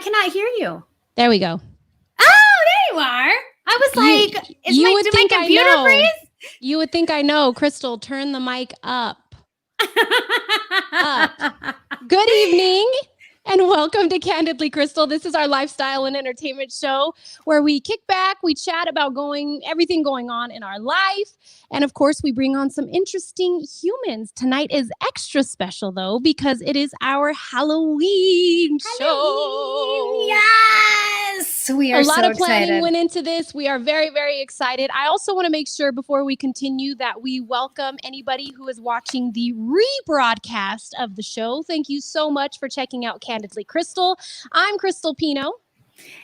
cannot hear you. There we go. Oh, there you are. I was like, did my computer freeze? You would think I know. Krystal, turn the mic up. Good evening and welcome to Candidly Krystal. This is our lifestyle and entertainment show where we kick back, we chat about everything going on in our life. And of course, we bring on some interesting humans. Tonight is extra special though, because it is our Halloween show. Yes! We are so excited. A lot of planning went into this. We are very, very excited. I also want to make sure before we continue that we welcome anybody who is watching the rebroadcast of the show. Thank you so much for checking out Candidly Krystal. I'm Krystal Pino.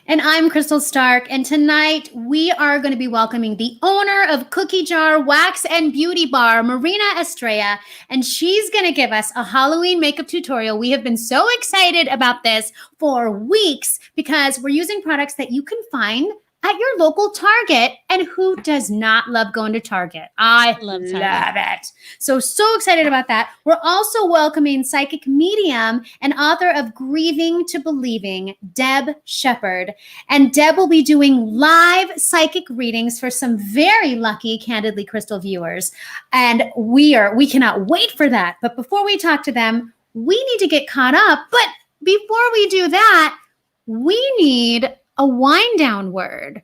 And I'm Krystal Stark. And tonight we are going to be welcoming the owner of CookieJar Wax and Beauty Bar, Marina Estrella. And she's going to give us a Halloween makeup tutorial. We have been so excited about this for weeks because we're using products that you can find at your local Target. And who does not love going to Target? I love it. So excited about that. We're also welcoming psychic medium and author of Grieving to Believing, Deb Sheppard. And Deb will be doing live psychic readings for some very lucky Candidly Krystal viewers. And we cannot wait for that. But before we talk to them, we need to get caught up. But before we do that, we need a wind down word.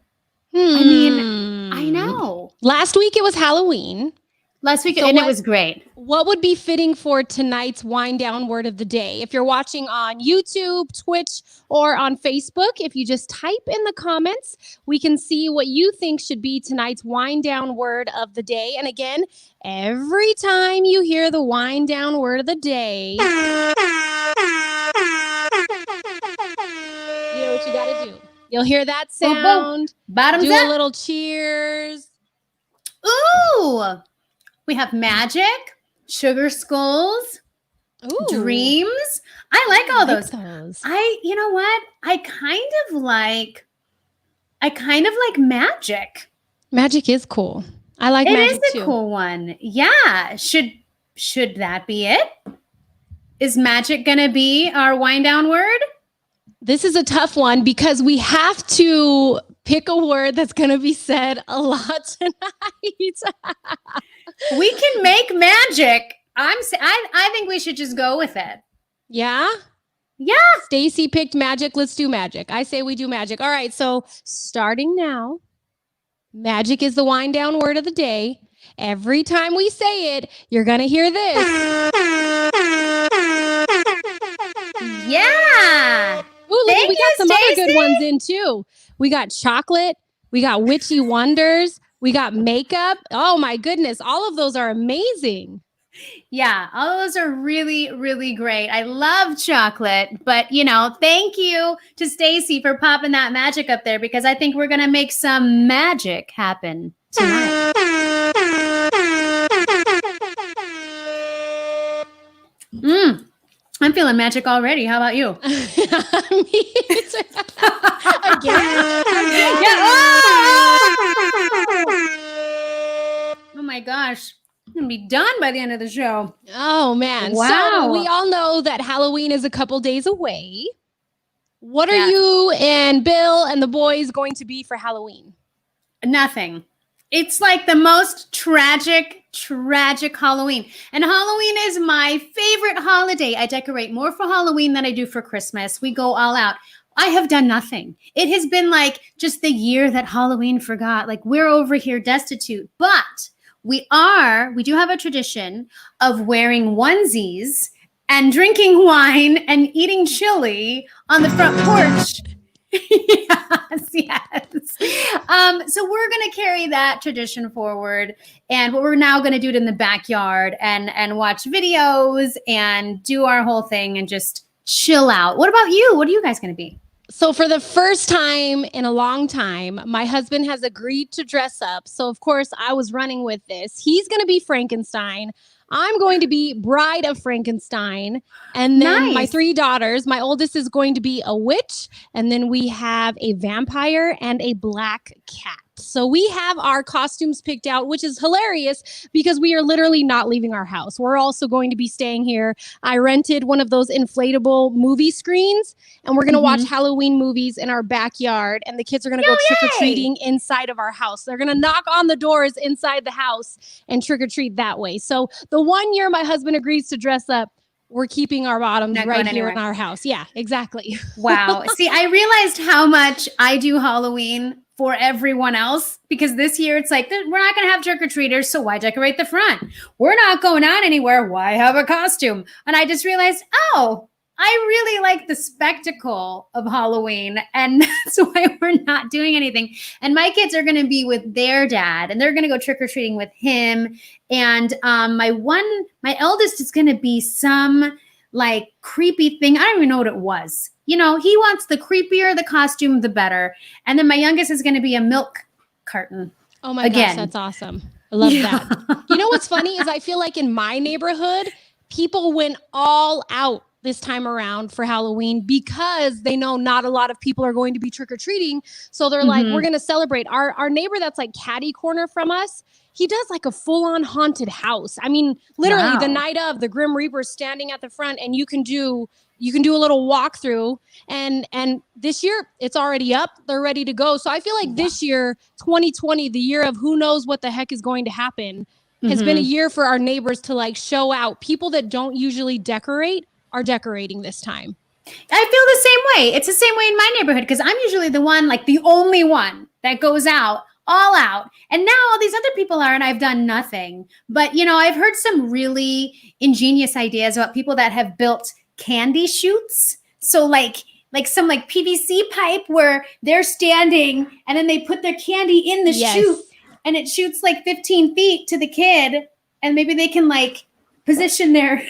I mean, I know. Last week it was Halloween. It was great. What would be fitting for tonight's wind down word of the day? If you're watching on YouTube, Twitch, or on Facebook, if you just type in the comments, we can see what you think should be tonight's wind down word of the day. And again, every time you hear the wind down word of the day, you know what you got to do. You'll hear that sound. Bottoms do up. A little cheers. Ooh. We have magic, sugar skulls, dreams. I like all those. You know what? I kind of like magic. Magic is cool. I like magic too. It is a cool one. Yeah. Should that be it? Is magic going to be our wind down word? This is a tough one because we have to pick a word that's going to be said a lot tonight. We can make magic. I think we should just go with it. Yeah? Yeah. Stacy picked magic. Let's do magic. I say we do magic. All right. So starting now, magic is the wind down word of the day. Every time we say it, you're going to hear this. Yeah. Ooh, look, we got some Stacey. other good ones in too. We got chocolate. We got witchy wonders. We got makeup. Oh my goodness. All of those are amazing. Yeah, all of those are really, really great. I love chocolate, but thank you to Stacy for popping that magic up there because I think we're going to make some magic happen tonight. I'm feeling magic already. How about you? Me too. Again? Oh my gosh. I'm going to be done by the end of the show. Oh, man. Wow. So we all know that Halloween is a couple days away. What are you and Bill and the boys going to be for Halloween? Nothing. It's like the most tragic Halloween. And Halloween is my favorite holiday. I decorate more for Halloween than I do for Christmas. We go all out. I have done nothing. It has been like just the year that Halloween forgot. Like we're over here destitute. But we do have a tradition of wearing onesies and drinking wine and eating chili on the front porch. Yes. So we're going to carry that tradition forward. And what we're now going to do it in the backyard and watch videos and do our whole thing and just chill out. What about you? What are you guys going to be? So for the first time in a long time, my husband has agreed to dress up. So of course I was running with this. He's going to be Frankenstein. I'm going to be Bride of Frankenstein. And then my three daughters, my oldest is going to be a witch. And then we have a vampire and a black cat. So we have our costumes picked out, which is hilarious because we are literally not leaving our house. We're also going to be staying here. I rented one of those inflatable movie screens, and we're going to watch Halloween movies in our backyard, and the kids are going to go trick-or-treating inside of our house. They're going to knock on the doors inside the house and trick-or-treat that way. So the one year my husband agrees to dress up, we're keeping our bottoms right here in our house. Yeah, exactly. Wow. See, I realized how much I do Halloween for everyone else, because this year it's like, we're not going to have trick-or-treaters, so why decorate the front? We're not going out anywhere. Why have a costume? And I just realized, oh, I really like the spectacle of Halloween, and that's why we're not doing anything. And my kids are going to be with their dad, and they're going to go trick-or-treating with him. And my eldest is going to be some like creepy thing. I don't even know what it was. You know, he wants the creepier the costume, the better. And then my youngest is going to be a milk carton. Oh my gosh, that's awesome. I love that. You know what's funny is I feel like in my neighborhood, people went all out this time around for Halloween because they know not a lot of people are going to be trick-or-treating. So they're like, we're going to celebrate. Our neighbor that's like catty corner from us, he does like a full-on haunted house. I mean, literally the night of, the Grim Reaper's standing at the front, and you can do a little walkthrough. And this year it's already up. They're ready to go. So I feel like this year, 2020, the year of who knows what the heck is going to happen, has been a year for our neighbors to like show out. People that don't usually decorate are decorating this time. I feel the same way. It's the same way in my neighborhood, because I'm usually the one, like the only one that goes out all out. And now all these other people are, and I've done nothing. But, you know, I've heard some really ingenious ideas about people that have built candy chutes. So like some like PVC pipe where they're standing and then they put their candy in the chute, and it shoots like 15 feet to the kid, and maybe they can like position their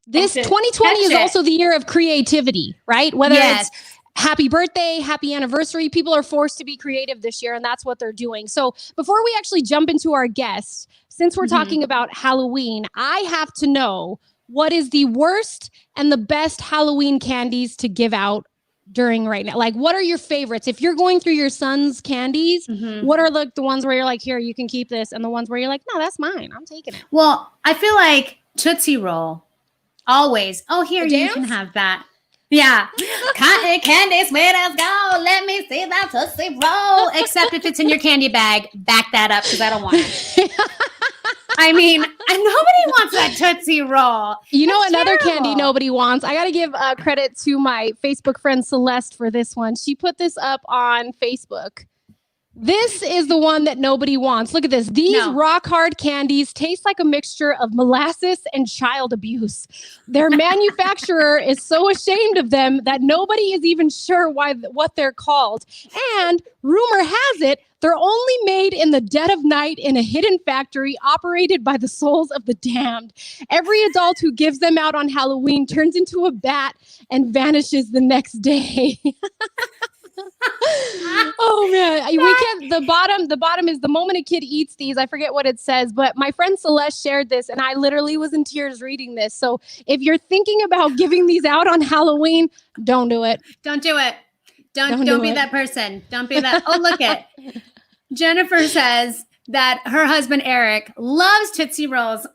this 2020 is also the year of creativity, right? Whether it's happy birthday, happy anniversary, people are forced to be creative this year, and that's what they're doing. So before we actually jump into our guests, since we're talking about Halloween, I have to know, what is the worst and the best Halloween candies to give out during right now? Like, what are your favorites? If you're going through your son's candies, what are like the ones where you're like, here, you can keep this, and the ones where you're like, no, that's mine, I'm taking it? Well, I feel like Tootsie Roll, always. Oh, here, you can have that. Yeah. Cotton candy, sweet as gold. Let me see that Tootsie Roll. Except if it's in your candy bag, back that up, because I don't want it. I mean, nobody wants that Tootsie Roll. You know, another candy nobody wants. I got to give credit to my Facebook friend Celeste for this one. She put this up on Facebook. This is the one that nobody wants. Look at this. These rock hard candies taste like a mixture of molasses and child abuse. Their manufacturer is so ashamed of them that nobody is even sure what they're called. And rumor has it, they're only made in the dead of night in a hidden factory operated by the souls of the damned. Every adult who gives them out on Halloween turns into a bat and vanishes the next day. Oh man, we can't. The bottom is the moment a kid eats these. I forget what it says, but my friend Celeste shared this, and I literally was in tears reading this. So if you're thinking about giving these out on Halloween, don't do it. Don't do it. Don't be that person. Don't be that. Oh, look at Jennifer says that her husband Eric loves Tootsie Rolls.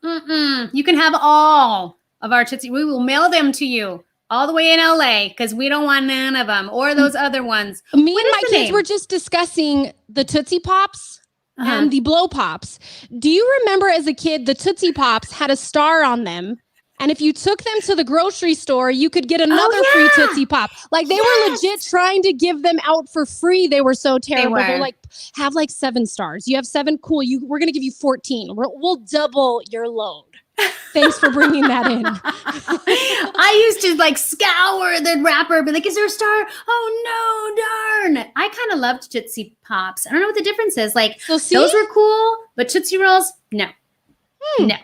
You can have all of our Tootsie. We will mail them to you. All the way in LA, because we don't want none of them or those other ones. Me and my kids were just discussing the Tootsie Pops and the Blow Pops. Do you remember as a kid, the Tootsie Pops had a star on them? And if you took them to the grocery store, you could get another free Tootsie Pop. Like they were legit trying to give them out for free. They were so terrible. They're like, have like 7 stars. You have 7. Cool. We're going to give you 14. We'll double your load. Thanks for bringing that in. I used to like scour the wrapper, but like, is there a star? Oh no, darn. I kind of loved Tootsie Pops. I don't know what the difference is. Like those were cool, but Tootsie Rolls, no. No.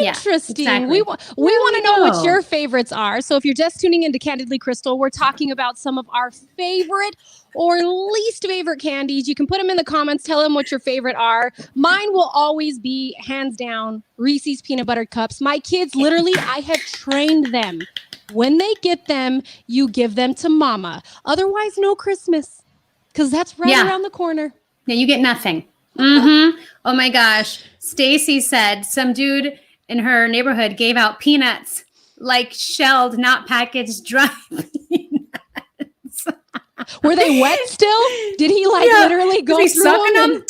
Interesting. Yeah, exactly. We want to know what your favorites are. So if you're just tuning into Candidly Krystal, we're talking about some of our favorite or least favorite candies. You can put them in the comments. Tell them what your favorite are. Mine will always be, hands down, Reese's Peanut Butter Cups. My kids, literally, I have trained them. When they get them, you give them to mama. Otherwise, no Christmas. Because that's right around the corner. Yeah, you get nothing. Mm-hmm. Oh my gosh. Stacy said some dude in her neighborhood gave out peanuts, like shelled, not packaged, dry peanuts. Were they wet still? Did he literally go through them?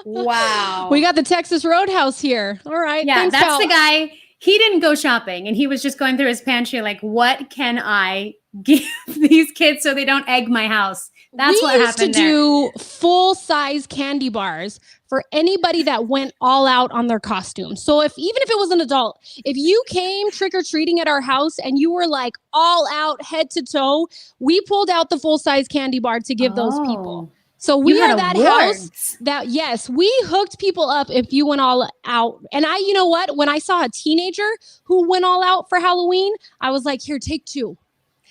Wow. We got the Texas Roadhouse here. All right. Yeah, thanks, that's pal. the guy. He didn't go shopping, and he was just going through his pantry like, what can I give these kids so they don't egg my house? That's what happened there. We used to do full-size candy bars for anybody that went all out on their costume. So even if it was an adult, if you came trick-or-treating at our house and you were like all out head to toe, we pulled out the full-size candy bar to give those people. So we are that house that, yes, we hooked people up if you went all out. And you know what? When I saw a teenager who went all out for Halloween, I was like, here, take 2.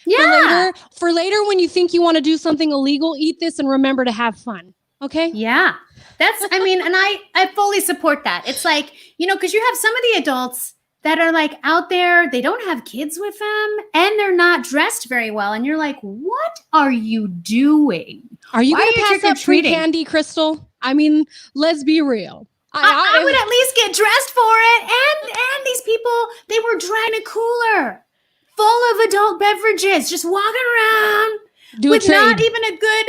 Yeah. For later, when you think you want to do something illegal, eat this and remember to have fun. Okay? Yeah. And I fully support that. It's like, because you have some of the adults that are like out there, they don't have kids with them and they're not dressed very well. And you're like, what are you doing? Are you going to pass up free candy, Krystal? I mean, let's be real. I would at least get dressed for it. And these people, they were dragging a cooler full of adult beverages, just walking around with not even a good,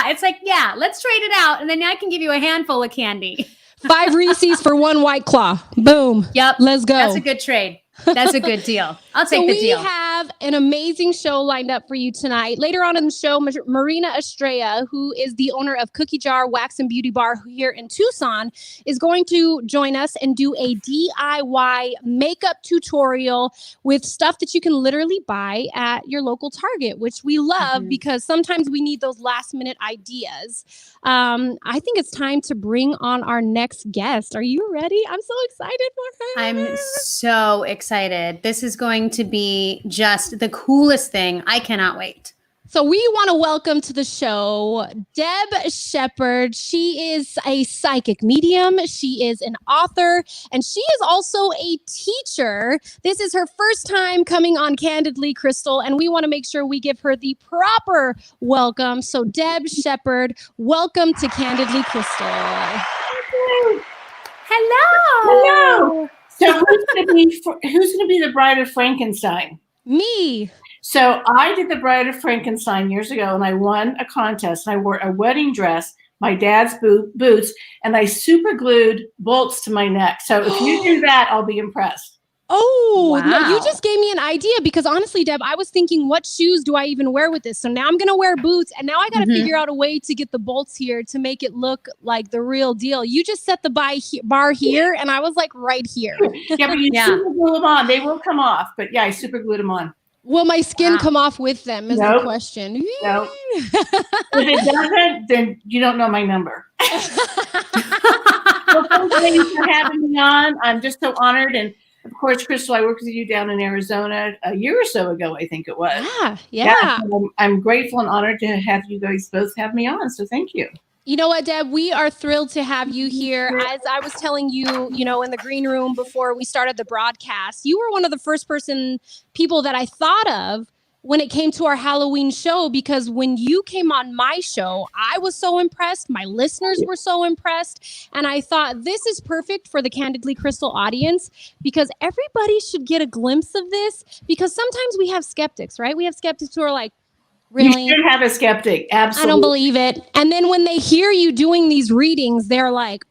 it's like, let's trade it out. And then I can give you a handful of candy. 5 Reese's for 1 White Claw. Boom. Yep. Let's go. That's a good trade. That's a good deal. I'll take the deal. We have an amazing show lined up for you tonight. Later on in the show, Marina Estrella, who is the owner of CookieJar Wax and Beauty Bar here in Tucson, is going to join us and do a DIY makeup tutorial with stuff that you can literally buy at your local Target, which we love because sometimes we need those last minute ideas. I think it's time to bring on our next guest. Are you ready? I'm so excited for her. I'm so excited. This is going to be just the coolest thing. I cannot wait. So we want to welcome to the show Deb Sheppard. She is a psychic medium. She is an author, and she is also a teacher. This is her first time coming on Candidly Krystal, and we want to make sure we give her the proper welcome. So Deb Sheppard, welcome to Candidly Krystal. Hello. So who's going to be the Bride of Frankenstein? Me. So I did the Bride of Frankenstein years ago, and I won a contest. And I wore a wedding dress, my dad's boots, and I super glued bolts to my neck. So if you do that, I'll be impressed. Oh, wow. No, you just gave me an idea because honestly, Deb, I was thinking, what shoes do I even wear with this? So now I'm going to wear boots, and now I got to figure out a way to get the bolts here to make it look like the real deal. You just set the bar here, and I was like right here. Yeah, but you super glue them on. They will come off, but I super glued them on. Will my skin come off with them is the question. No. If it doesn't, then you don't know my number. Well, thanks for having me on. I'm just so honored. And of course, Krystal, I worked with you down in Arizona a year or so ago, I think it was. Yeah. So I'm grateful and honored to have you guys both have me on. So thank you. You know what, Deb? We are thrilled to have you here. As I was telling you, in the green room before we started the broadcast, you were one of the first people that I thought of when it came to our Halloween show, because when you came on my show, I was so impressed. My listeners were so impressed. And I thought this is perfect for the Candidly Krystal audience because everybody should get a glimpse of this, because sometimes we have skeptics, right? We have skeptics who are like, really? You should have a skeptic. Absolutely. I don't believe it. And then when they hear you doing these readings, they're like,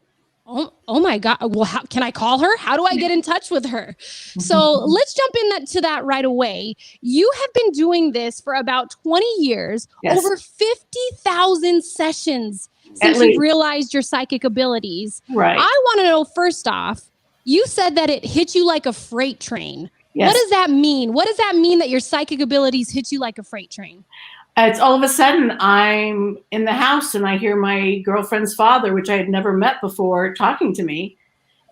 oh my God. Well, how can I call her? How do I get in touch with her? So let's jump into that right away. You have been doing this for about 20 years, over 50,000 sessions since you've realized your psychic abilities. Right. I want to know, first off, you said that it hit you like a freight train. Yes. What does that mean? What does that mean that your psychic abilities hit you like a freight train? It's all of a sudden I'm in the house and I hear my girlfriend's father, which I had never met before, talking to me.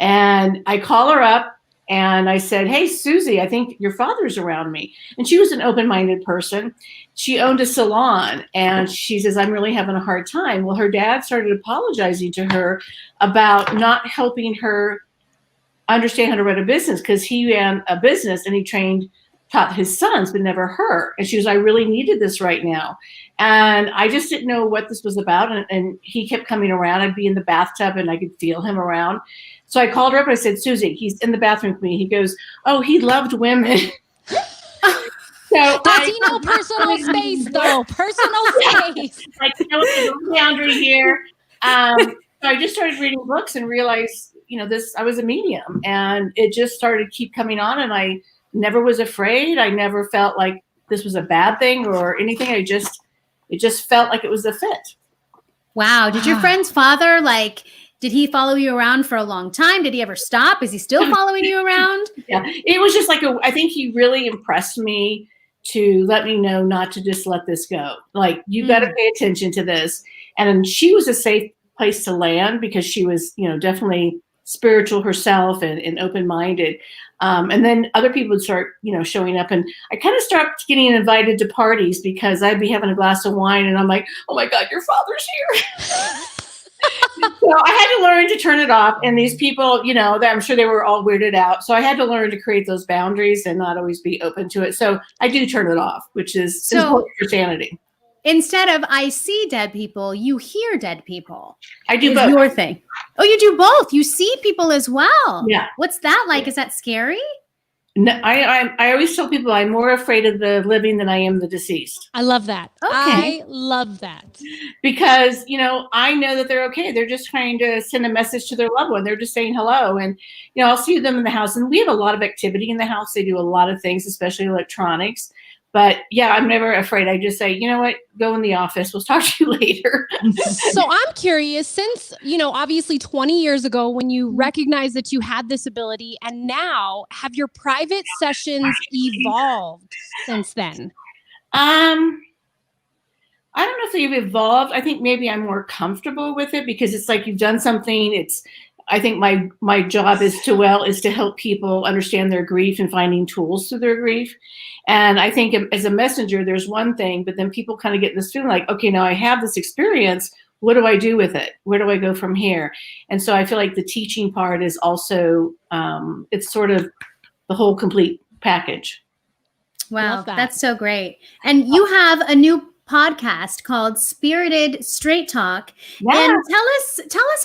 And I call her up and I said, hey, Susie, I think your father's around me. And she was an open-minded person. She owned a salon and she says, I'm really having a hard time. Well, her dad started apologizing to her about not helping her understand how to run a business, because he ran a business and he trained taught his sons, but never her. And she was, I really needed this right now. And I just didn't know what this was about. And he kept coming around. I'd be in the bathtub and I could feel him around. So I called her up and I said, Susie, he's in the bathroom with me. He goes, oh, he loved women. Does he know personal space, though? Personal space. Like, you know, there's no boundary here. So I just started reading books and realized, you know, I was a medium, and it just started to keep coming on. And I never was afraid. I never felt like this was a bad thing or anything. It just felt like it was a fit. Wow. Did your friend's father, did he follow you around for a long time? Did he ever stop? Is he still following you around? Yeah, it was just I think he really impressed me to let me know not to just let this go. Like, you got to pay attention to this. And she was a safe place to land because she was, you know, definitely spiritual herself and open-minded. And then other people would start, you know, showing up. And I kind of started getting invited to parties because I'd be having a glass of wine and I'm like, oh my God, your father's here. So I had to learn to turn it off. And these people, you know, I'm sure they were all weirded out. So I had to learn to create those boundaries and not always be open to it. So I do turn it off, which is important for sanity. Instead of I see dead people, you hear dead people. I do both. Your thing. Oh, you do both. You see people as well. Yeah. What's that like? Is that scary? No, I always tell people I'm more afraid of the living than I am the deceased. I love that. Okay. I love that. Because, you know, I know that they're okay. They're just trying to send a message to their loved one. They're just saying hello. And, you know, I'll see them in the house. And we have a lot of activity in the house. They do a lot of things, especially electronics. But yeah, I'm never afraid. I just say, you know what, go in the office. We'll talk to you later. So I'm curious, since, you know, obviously 20 years ago when you recognized that you had this ability, and now have your private sessions evolved since then? I don't know if they've evolved. I think maybe I'm more comfortable with it because it's like you've done something. I think my job is to help people understand their grief and finding tools through their grief. And I think as a messenger, there's one thing, but then people kind of get this feeling like, okay, now I have this experience. What do I do with it? Where do I go from here? And so I feel like the teaching part is also, it's sort of the whole complete package. Wow, that's so great. And you have a new podcast called Spirited Straight Talk. Yeah. And tell us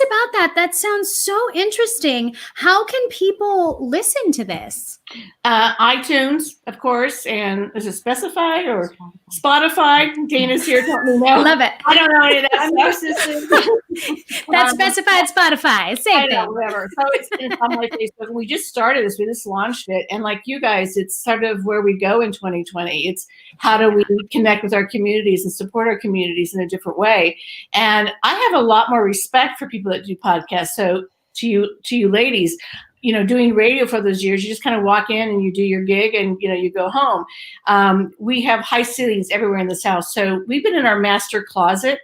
about that. That sounds so interesting. How can people listen to this? iTunes, of course, and is it specified or Spotify? Dana's here telling me no. I love it. I don't know any of that. That's specified Spotify. Same thing. Whatever. So it's on my Facebook. We just started this. We just launched it. And like you guys, it's sort of where we go in 2020. It's how do we connect with our communities and support our communities in a different way. And I have a lot more respect for people that do podcasts. So to you ladies, you know, doing radio for those years, you just kind of walk in and you do your gig and, you know, you go home. We have high ceilings everywhere in this house. So we've been in our master closet.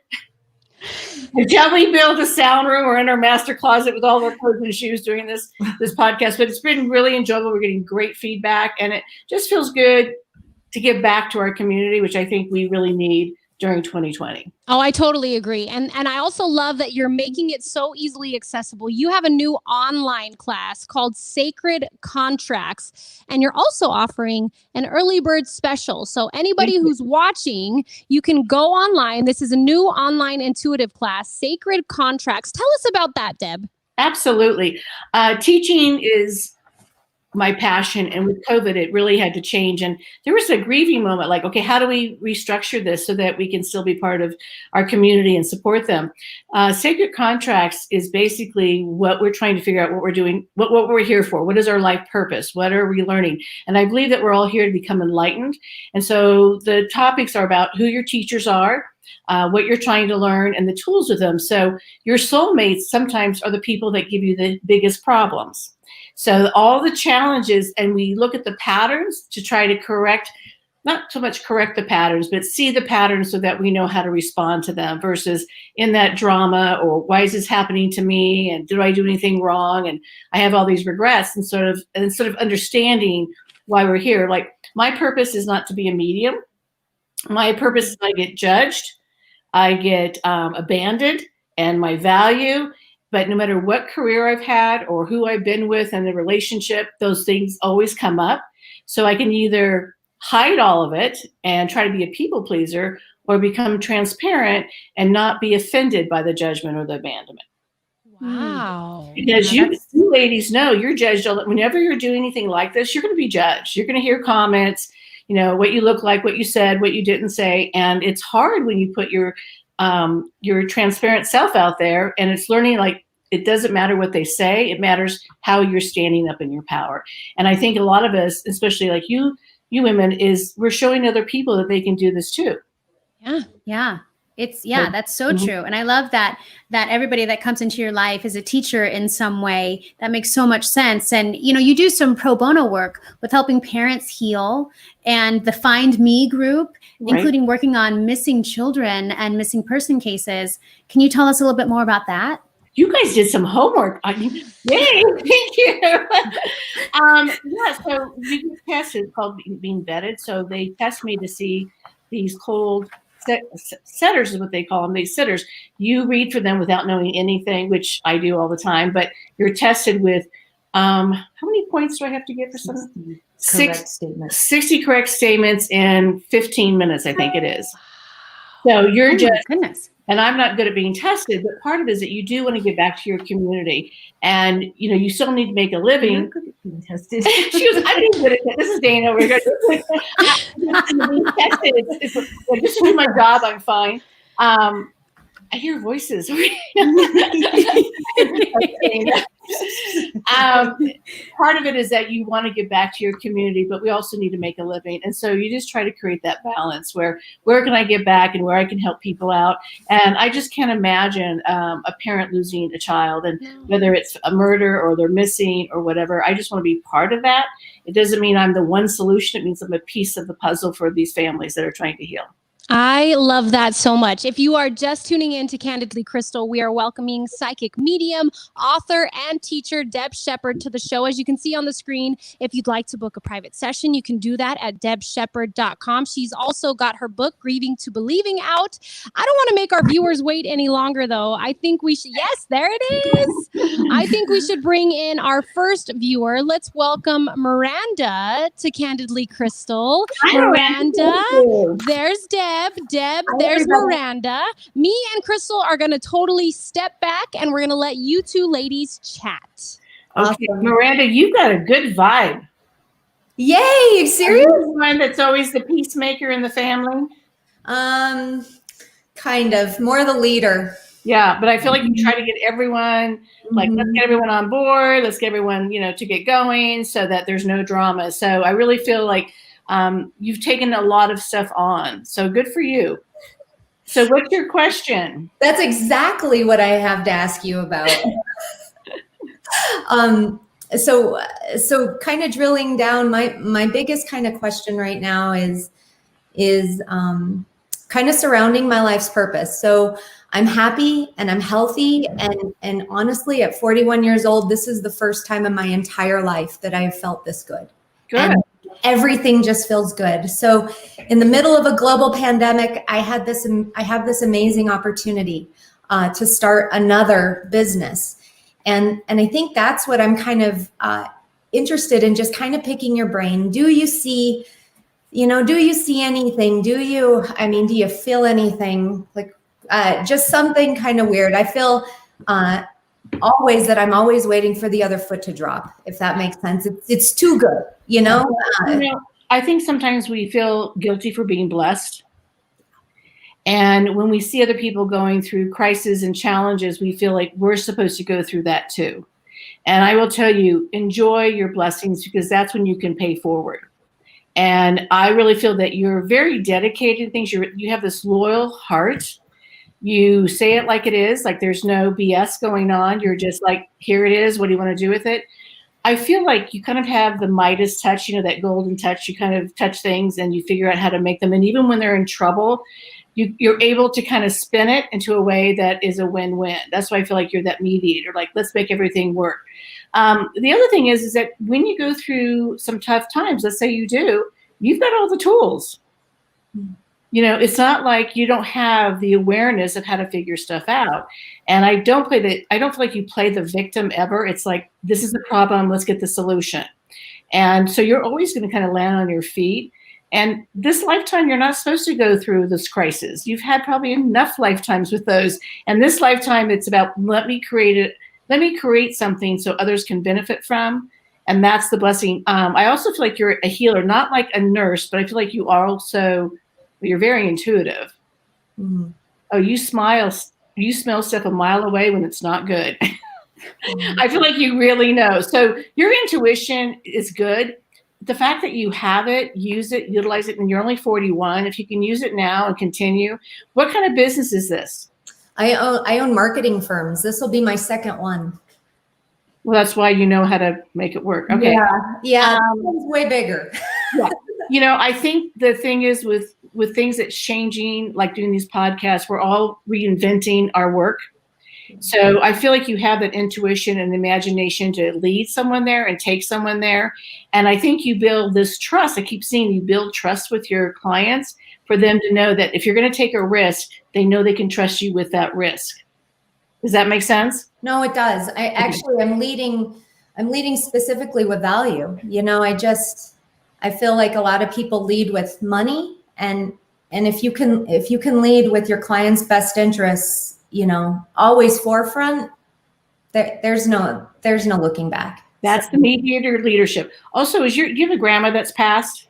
Until we build a sound room, we're in our master closet with all our clothes and shoes doing this podcast. But it's been really enjoyable. We're getting great feedback, and it just feels good to give back to our community, which I think we really need during 2020. Oh, I totally agree. And I also love that you're making it so easily accessible. You have a new online class called Sacred Contracts, and you're also offering an early bird special. So anybody who's watching, you can go online. This is a new online intuitive class, Sacred Contracts. Tell us about that, Deb. Absolutely. Teaching is my passion, and with COVID, it really had to change. And there was a grieving moment, like, okay, how do we restructure this so that we can still be part of our community and support them? Sacred Contracts is basically what we're trying to figure out, what we're doing, what we're here for. What is our life purpose? What are we learning? And I believe that we're all here to become enlightened. And so the topics are about who your teachers are, what you're trying to learn, and the tools of them. So your soulmates sometimes are the people that give you the biggest problems. So all the challenges, and we look at the patterns to try to correct, not so much correct the patterns, but see the patterns so that we know how to respond to them versus in that drama, or why is this happening to me? And did I do anything wrong? And I have all these regrets, and sort of understanding why we're here. Like, my purpose is not to be a medium. My purpose is I get judged, I get abandoned, and my value. But no matter what career I've had or who I've been with and the relationship, those things always come up. So I can either hide all of it and try to be a people pleaser, or become transparent and not be offended by the judgment or the abandonment. Wow. Because you ladies know you're judged whenever you're doing anything like this. You're going to be judged. You're going to hear comments, what you look like, what you said, what you didn't say, and it's hard when you put your transparent self out there. And it's learning, like, it doesn't matter what they say; it matters how you're standing up in your power. And I think a lot of us, especially like you women, we're showing other people that they can do this too. Yeah. That's so true. And I love that everybody that comes into your life is a teacher in some way. That makes so much sense. And, you do some pro bono work with helping parents heal, and the Find Me group, including working on missing children and missing person cases. Can you tell us a little bit more about that? You guys did some homework. Yay, thank you. So we get tested, called being vetted. So they test me to see these cold setters is what they call them. These sitters, you read for them without knowing anything, which I do all the time, but you're tested with, how many points do I have to get for something? 60 correct statements in 15 minutes, I think it is. So you're goodness. And I'm not good at being tested, but part of it is that you do want to get back to your community, and you still need to make a living. You're good at being tested. She goes, I'm being good at that. This is Dana over here. Being tested. Just to do my job, I'm fine. I hear voices. Part of it is that you want to get back to your community, but we also need to make a living. And so you just try to create that balance where can I get back and where I can help people out. And I just can't imagine a parent losing a child, and whether it's a murder or they're missing or whatever. I just want to be part of that. It doesn't mean I'm the one solution. It means I'm a piece of the puzzle for these families that are trying to heal. I love that so much. If you are just tuning in to Candidly Krystal, we are welcoming psychic medium, author, and teacher Deb Sheppard to the show. As you can see on the screen, if you'd like to book a private session, you can do that at debsheppard.com. She's also got her book, Grieving to Believing, out. I don't want to make our viewers wait any longer, though. I think we should, yes, there it is. I think we should bring in our first viewer. Let's welcome Miranda to Candidly Krystal. Miranda, there's Deb. There's Miranda. Me and Krystal are going to totally step back, and we're going to let you two ladies chat. Okay, awesome. Miranda, you've got a good vibe. Yay, are you serious? Are you the one that's always the peacemaker in the family? Kind of. More the leader. Yeah, but I feel like you try to get everyone, like, let's get everyone on board. Let's get everyone, to get going so that there's no drama. So I really feel like you've taken a lot of stuff on. So good for you. So what's your question? That's exactly what I have to ask you about. So kind of drilling down, my biggest kind of question right now is kind of surrounding my life's purpose. So I'm happy and I'm healthy. And honestly, at 41 years old, this is the first time in my entire life that I've felt this good. Good. And everything just feels good. So in the middle of a global pandemic, I have this amazing opportunity to start another business. And I think that's what I'm kind of interested in, just kind of picking your brain. Do you see anything? Do you feel anything? Like just something kind of weird. I feel always that I'm always waiting for the other foot to drop, if that makes sense. It's too good, I think sometimes we feel guilty for being blessed. And when we see other people going through crises and challenges, we feel like we're supposed to go through that too. And I will tell you, enjoy your blessings, because that's when you can pay forward. And I really feel that you're very dedicated to things. You have this loyal heart. You say it like it is, like there's no BS going on. You're just like, here it is. What do you want to do with it? I feel like you kind of have the Midas touch, that golden touch. You kind of touch things and you figure out how to make them. And even when they're in trouble, you're able to kind of spin it into a way that is a win-win. That's why I feel like you're that mediator. Like, let's make everything work. The other thing is that when you go through some tough times, let's say you do, you've got all the tools. It's not like you don't have the awareness of how to figure stuff out. And I don't feel like you play the victim ever. It's like, this is the problem. Let's get the solution. And so you're always going to kind of land on your feet. And this lifetime, you're not supposed to go through this crisis. You've had probably enough lifetimes with those. And this lifetime, it's about let me create something so others can benefit from. And that's the blessing. I also feel like you're a healer, not like a nurse, but I feel like you are also, you're very intuitive. Mm-hmm. Oh, you smell stuff a mile away when it's not good. Mm-hmm. I feel like you really know. So your intuition is good. The fact that you have it, use it, utilize it, and you're only 41, if you can use it now and continue. What kind of business is this? I own marketing firms. This will be my second one. Well, that's why you know how to make it work. Okay. Yeah. It's way bigger. Yeah. I think the thing is with things that's changing, like doing these podcasts, we're all reinventing our work. So I feel like you have that intuition and imagination to lead someone there and take someone there. And I think you build this trust. I keep seeing you build trust with your clients for them to know that if you're going to take a risk, they know they can trust you with that risk. Does that make sense? No, it does. I'm leading specifically with value. I feel like a lot of people lead with money, and if you can lead with your client's best interests, always forefront, there's no looking back. That's the mediator leadership. Also, do you have a grandma that's passed?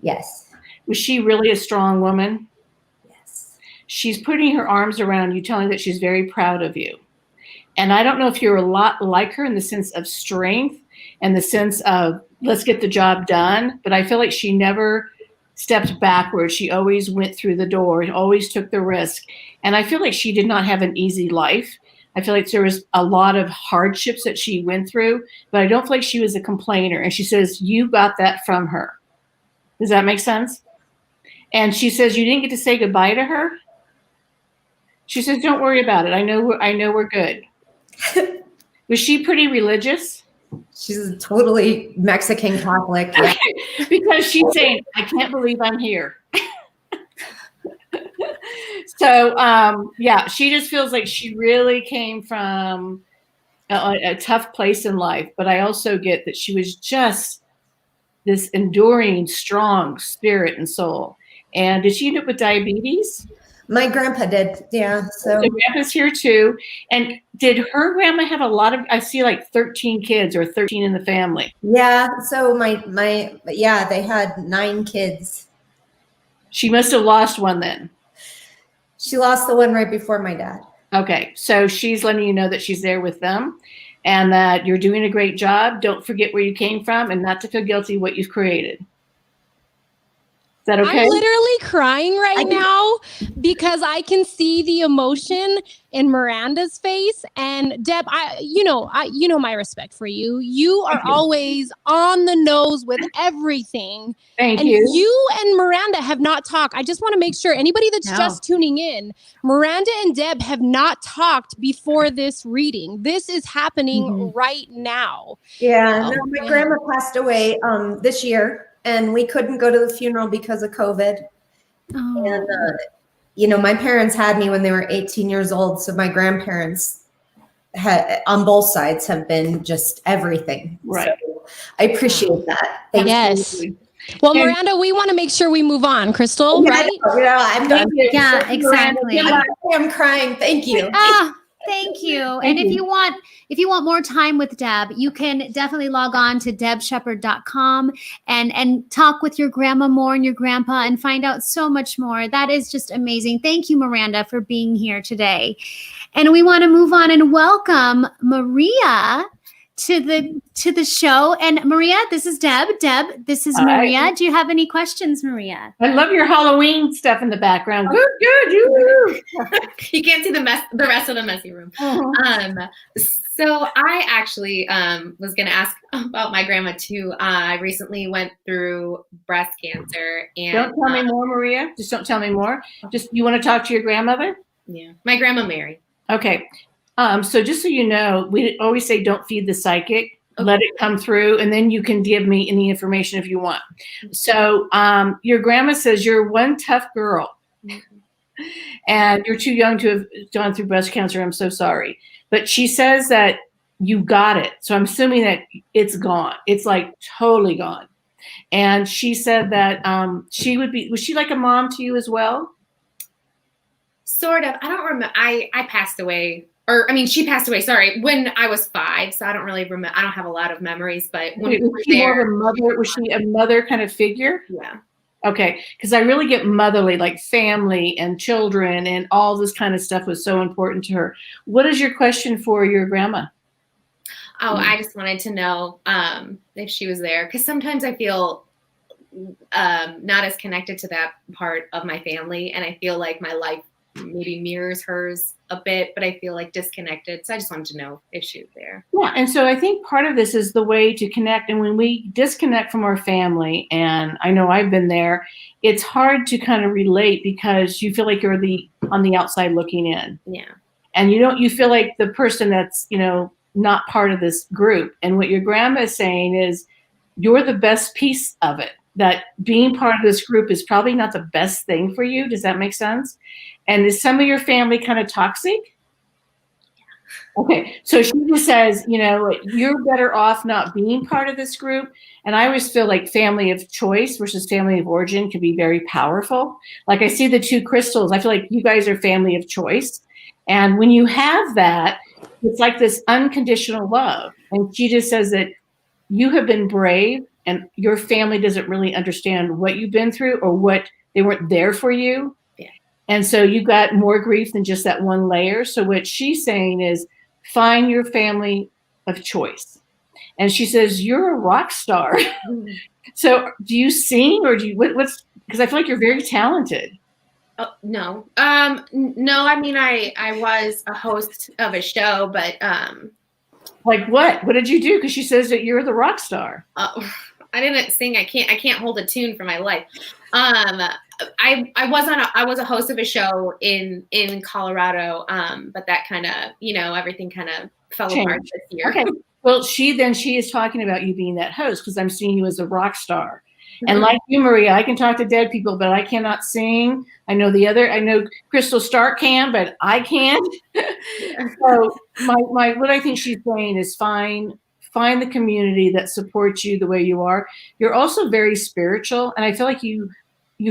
Yes. Was she really a strong woman? Yes. She's putting her arms around you, telling that she's very proud of you. And I don't know if you're a lot like her in the sense of strength and the sense of let's get the job done, but I feel like she never stepped backwards. She always went through the door, always took the risk. And I feel like she did not have an easy life. I feel like there was a lot of hardships that she went through, but I don't feel like she was a complainer. And she says, you got that from her. Does that make sense? And she says, you didn't get to say goodbye to her. She says, don't worry about it. I know we're good. Was she pretty religious? She's a totally Mexican Catholic. Yeah. Because she's saying, I can't believe I'm here. So, she just feels like she really came from a tough place in life. But I also get that she was just this enduring, strong spirit and soul. And did she end up with diabetes? My grandpa did, yeah. So grandpa's here too. And did her grandma have a lot of? I see like 13 kids or 13 in the family. Yeah. So they had 9 kids. She must have lost one then. She lost the one right before my dad. Okay, so she's letting you know that she's there with them, and that you're doing a great job. Don't forget where you came from, and not to feel guilty what you've created. Is that okay? I'm literally crying right now because I can see the emotion in Miranda's face. And Deb, you know my respect for you. You are always on the nose with everything. Thank you. You and Miranda have not talked. I just want to make sure anybody that's just tuning in, Miranda and Deb have not talked before this reading. This is happening right now. Yeah. My grandma passed away this year. And we couldn't go to the funeral because of COVID. Oh. And, my parents had me when they were 18 years old. So my grandparents on both sides have been just everything. Right. So I appreciate that. Thank you. Well, Miranda, we want to make sure we move on. Krystal, right? Yeah, I'm done. Yeah, exactly. I'm crying. Thank you. Thank you. And if you want more time with Deb, you can definitely log on to debsheppard.com and talk with your grandma more and your grandpa and find out so much more. That is just amazing. Thank you, Miranda, for being here today. And we want to move on and welcome Maria to the show. And Maria, this is Deb. Deb, this is Maria. Hi. Do you have any questions, Maria? I love your Halloween stuff in the background. Good. You can't see the rest of the messy room. So I actually was going to ask about my grandma too. I recently went through breast cancer. And don't tell me more, Maria. Just don't tell me more. Just you want to talk to your grandmother? Yeah, my grandma Mary. Okay. So just so you know, we always say don't feed the psychic. Okay. Let it come through, and then you can give me any information if you want. So your grandma says you're one tough girl, and you're too young to have gone through breast cancer. I'm so sorry. But she says that you got it. So I'm assuming that it's gone. It's like totally gone. And she said that was she like a mom to you as well? Sort of. I don't remember. I passed away, or I mean, she passed away. Sorry, when I was 5, so I don't really remember. I don't have a lot of memories, but when we were there, Was she a mother kind of figure? Yeah. Okay, because I really get motherly, like family and children and all this kind of stuff was so important to her. What is your question for your grandma? Oh, I just wanted to know if she was there, because sometimes I feel not as connected to that part of my family, and I feel like my life maybe mirrors hers a bit, but I feel like disconnected. So I just wanted to know if she was there. Yeah, and so I think part of this is the way to connect. And when we disconnect from our family, and I know I've been there, it's hard to kind of relate because you feel like you're on the outside looking in. Yeah. And you feel like the person that's, not part of this group. And what your grandma is saying is you're the best piece of it. That being part of this group is probably not the best thing for you. Does that make sense? And is some of your family kind of toxic? Okay, so she just says, you're better off not being part of this group. And I always feel like family of choice versus family of origin can be very powerful. Like I see the 2 Krystals, I feel like you guys are family of choice. And when you have that, it's like this unconditional love. And she just says that you have been brave and your family doesn't really understand what you've been through or what they weren't there for you. Yeah. And so you got more grief than just that one layer. So what she's saying is find your family of choice. And she says, you're a rock star. So do you sing or do you, what's, because I feel like you're very talented. No. No, I mean, I was a host of a show, but like what? What did you do? Because she says that you're the rock star. I didn't sing. I can't hold a tune for my life. I was a host of a show in Colorado, but that kind of, everything kind of fell apart this year. Okay. Well, she is talking about you being that host because I'm seeing you as a rock star. Mm-hmm. And like you, Maria, I can talk to dead people, but I cannot sing. I know Krystal Stark can, but I can't. So what I think she's saying is find the community that supports you the way you are. You're also very spiritual. And I feel like you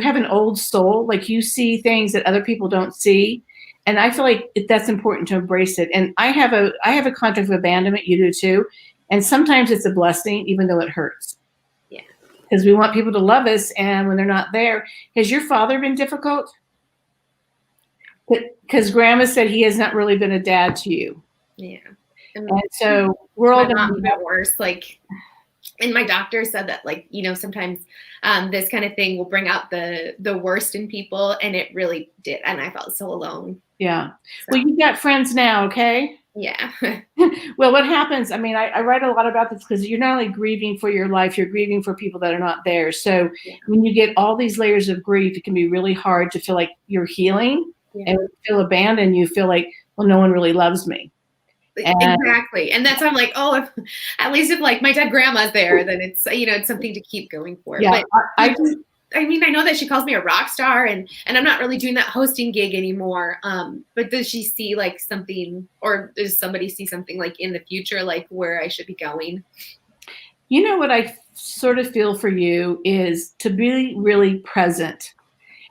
have an old soul, like you see things that other people don't see. And I feel like that's important to embrace it. And I have a concept of abandonment. You do too. And sometimes it's a blessing, even though it hurts. Yeah. Because we want people to love us. And when they're not there, has your father been difficult? Because grandma said he has not really been a dad to you. Yeah. And so we're all going to be worse. Like, and my doctor said that, like, sometimes this kind of thing will bring out the worst in people, and it really did. And I felt so alone. Yeah. So. Well, you've got friends now, okay? Yeah. Well, what happens? I mean, I write a lot about this because you're not only grieving for your life, you're grieving for people that are not there. So when you get all these layers of grief, it can be really hard to feel like you're healing and feel abandoned. You feel like, well, no one really loves me. Exactly. And that's why I'm like, oh, at least if like my dead grandma's there, then it's, it's something to keep going for. Yeah, but I mean, I know that she calls me a rock star and I'm not really doing that hosting gig anymore. But does she see like something, or does somebody see something like in the future, like where I should be going? What I sort of feel for you is to be really present.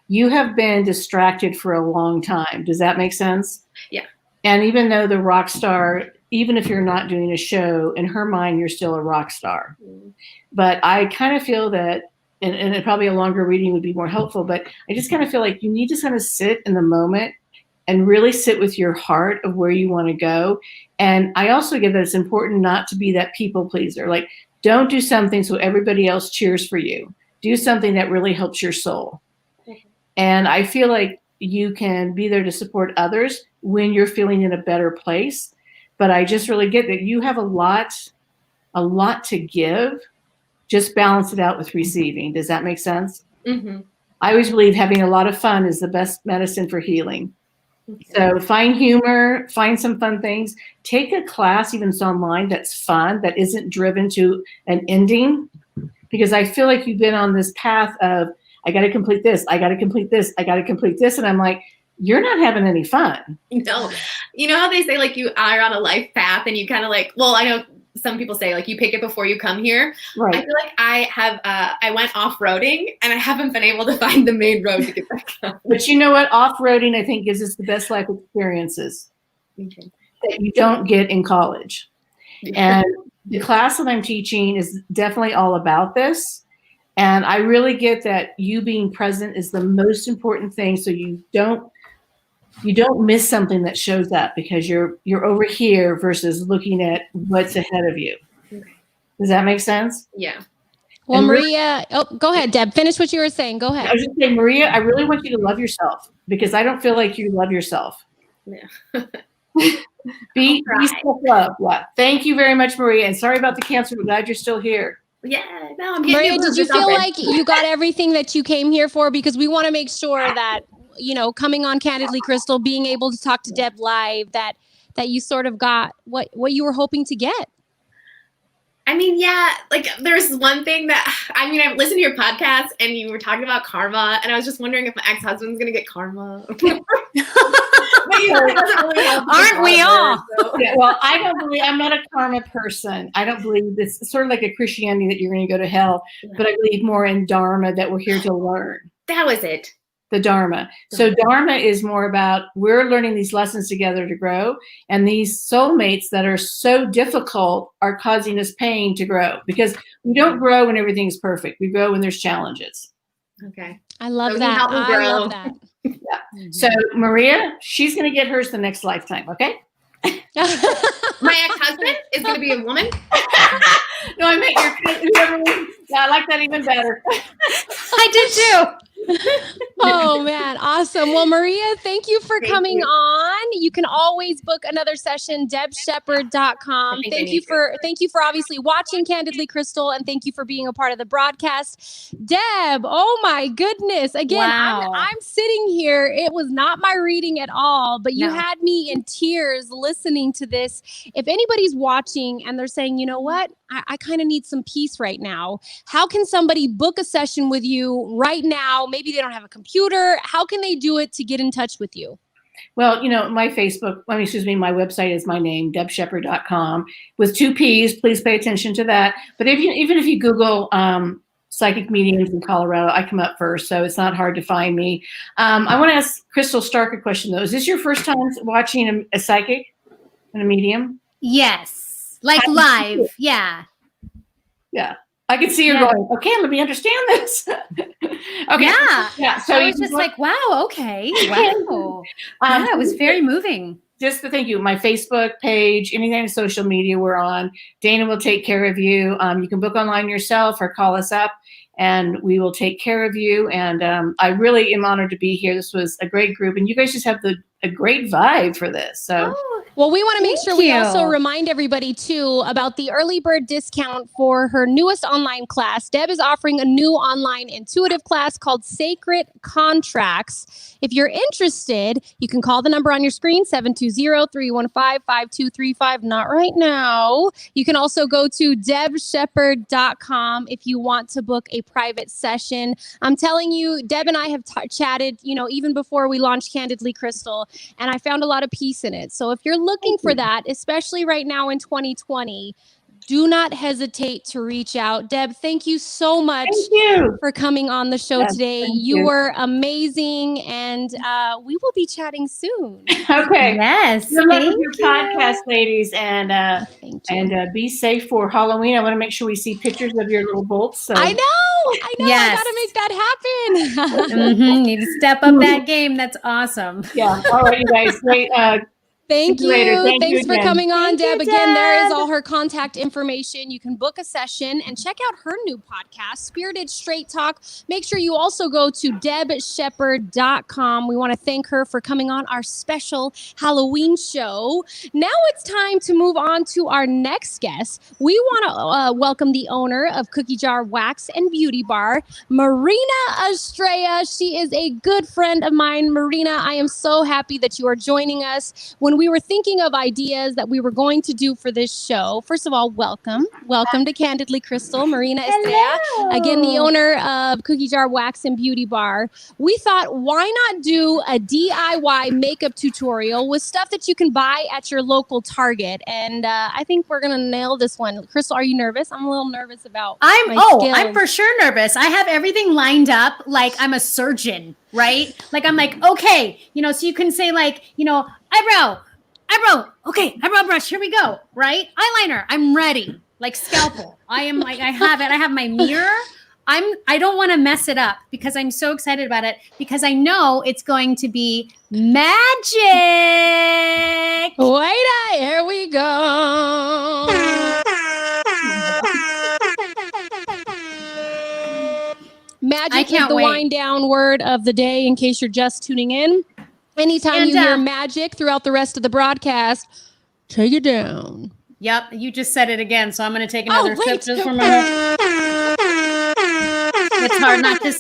You have been distracted for a long time. Does that make sense? Yeah. And even though the rock star, even if you're not doing a show, in her mind, you're still a rock star. Mm. But I kind of feel that, and probably a longer reading would be more helpful, but I just kind of feel like you need to kind of sit in the moment and really sit with your heart of where you want to go. And I also get that it's important not to be that people pleaser. Like, don't do something so everybody else cheers for you. Do something that really helps your soul. Okay. And I feel like you can be there to support others when you're feeling in a better place. But I just really get that you have a lot to give. Just balance it out with receiving. Does that make sense? Mm-hmm. I always believe having a lot of fun is the best medicine for healing. Okay. So find humor, find some fun things. Take a class, even if it's online, that's fun, that isn't driven to an ending. Because I feel like you've been on this path of, I got to complete this, I got to complete this, I got to complete this. And I'm like, you're not having any fun. No, you know how they say like you are on a life path and you kind of like, well, I know some people say like you pick it before you come here. Right. I feel like I went off-roading and I haven't been able to find the main road to get back on. But you know what? Off-roading, I think, gives us the best life experiences that you don't get in college. And the class that I'm teaching is definitely all about this. And I really get that you being present is the most important thing. So you don't miss something that shows up because you're over here versus looking at what's ahead of you. Does that make sense? Yeah. Well, And Maria, go ahead, Deb. Finish what you were saying. Go ahead. I was just saying, Maria, I really want you to love yourself because I don't feel like you love yourself. Yeah. Be self-love. Yeah. Thank you very much, Maria. And sorry about the cancer. We're glad you're still here. Yeah. No, I'm getting Maria, did you feel like you got everything that you came here for? Because we want to make sure that, coming on Candidly Krystal, being able to talk to Deb live, that you sort of got what you were hoping to get. I mean, yeah, like there's one thing that, I've listened to your podcast and you were talking about karma and I was just wondering if my ex-husband's going to get karma. But, it doesn't really help. Aren't we all? So. Yeah, well, I'm not a karma person. I don't believe it's sort of like a Christianity that you're going to go to hell, but I believe more in Dharma, that we're here to learn. That was it. The Dharma. So Dharma is more about we're learning these lessons together to grow. And these soulmates that are so difficult are causing us pain to grow because we don't grow when everything's perfect. We grow when there's challenges. Okay. I love So that. help me I grow. love that. Yeah. So Maria, she's going to get hers the next lifetime. Okay. My ex-husband is going to be a woman. No, I meant whoever. Yeah, I like that even better. I did too. Oh man, awesome. Well, Maria, thank you for coming on. You can always book another session, debsheppard.com. Thank you for obviously watching Candidly Krystal, and thank you for being a part of the broadcast. Deb, oh my goodness. Again, Wow. I'm sitting here. It was not my reading at all, but you had me in tears listening to this. If anybody's watching and they're saying, you know what, I kind of need some peace right now. How can somebody book a session with you right now? Maybe they don't have a computer. How can they do it to get in touch with you? Well, my my website is my name, debsheppard.com with 2 P's. Please pay attention to that. But even if you Google psychic mediums in Colorado, I come up first, so it's not hard to find me. I want to ask Krystal Stark a question, though. Is this your first time watching a psychic and a medium? Yes. Like live. Yeah. Yeah. I can see you going, okay, let me understand this. Okay. Yeah. So I was just like, wow, okay. Wow. Yeah, it was very moving. Just to thank you. My Facebook page, anything on social media we're on. Dana will take care of you. You can book online yourself or call us up and we will take care of you. And I really am honored to be here. This was a great group and you guys just have a great vibe for this. So. Well, we want to make sure we also remind everybody, too, about the early bird discount for her newest online class. Deb is offering a new online intuitive class called Sacred Contracts. If you're interested, you can call the number on your screen, 720-315-5235. Not right now. You can also go to debsheppard.com if you want to book a private session. I'm telling you, Deb and I have chatted, even before we launched Candidly Krystal, and I found a lot of peace in it. So if you're looking for that, especially right now in 2020, do not hesitate to reach out. Deb, thank you so much for coming on the show today. You were amazing, and we will be chatting soon. Okay. Yes. Good luck with your podcast, ladies, and be safe for Halloween. I want to make sure we see pictures of your little bolts. So. I know. Yes. I got to make that happen. Need to step up that game. That's awesome. Yeah. All right, you guys. Great. Thank you. Thanks for coming on, Deb. Deb. Again, there is all her contact information. You can book a session and check out her new podcast, Spirited Straight Talk. Make sure you also go to debsheppard.com. We want to thank her for coming on our special Halloween show. Now it's time to move on to our next guest. We want to welcome the owner of CookieJar Wax and Beauty Bar, Marina Estrella. She is a good friend of mine. Marina, I am so happy that you are joining us. When when we were thinking of ideas that we were going to do for this show, first of all, welcome to Candidly Krystal, Marina, Estrella, again, the owner of CookieJar Wax and Beauty Bar. We thought, why not do a DIY makeup tutorial with stuff that you can buy at your local Target? And I think we're going to nail this one. Krystal, are you nervous? I'm a little nervous about my skills. I'm for sure nervous. I have everything lined up like I'm a surgeon, right? Like I'm like, okay, so you can say like, eyebrow, okay, eyebrow brush, here we go, right? Eyeliner, I'm ready. Like scalpel, I am like, I have it. I have my mirror. I don't want to mess it up because I'm so excited about it because I know it's going to be magic. Here we go. Magic is the wind down word of the day in case you're just tuning in. Anytime you hear magic throughout the rest of the broadcast, take it down. Yep, you just said it again, so I'm going to take another sip just for my... It's hard not to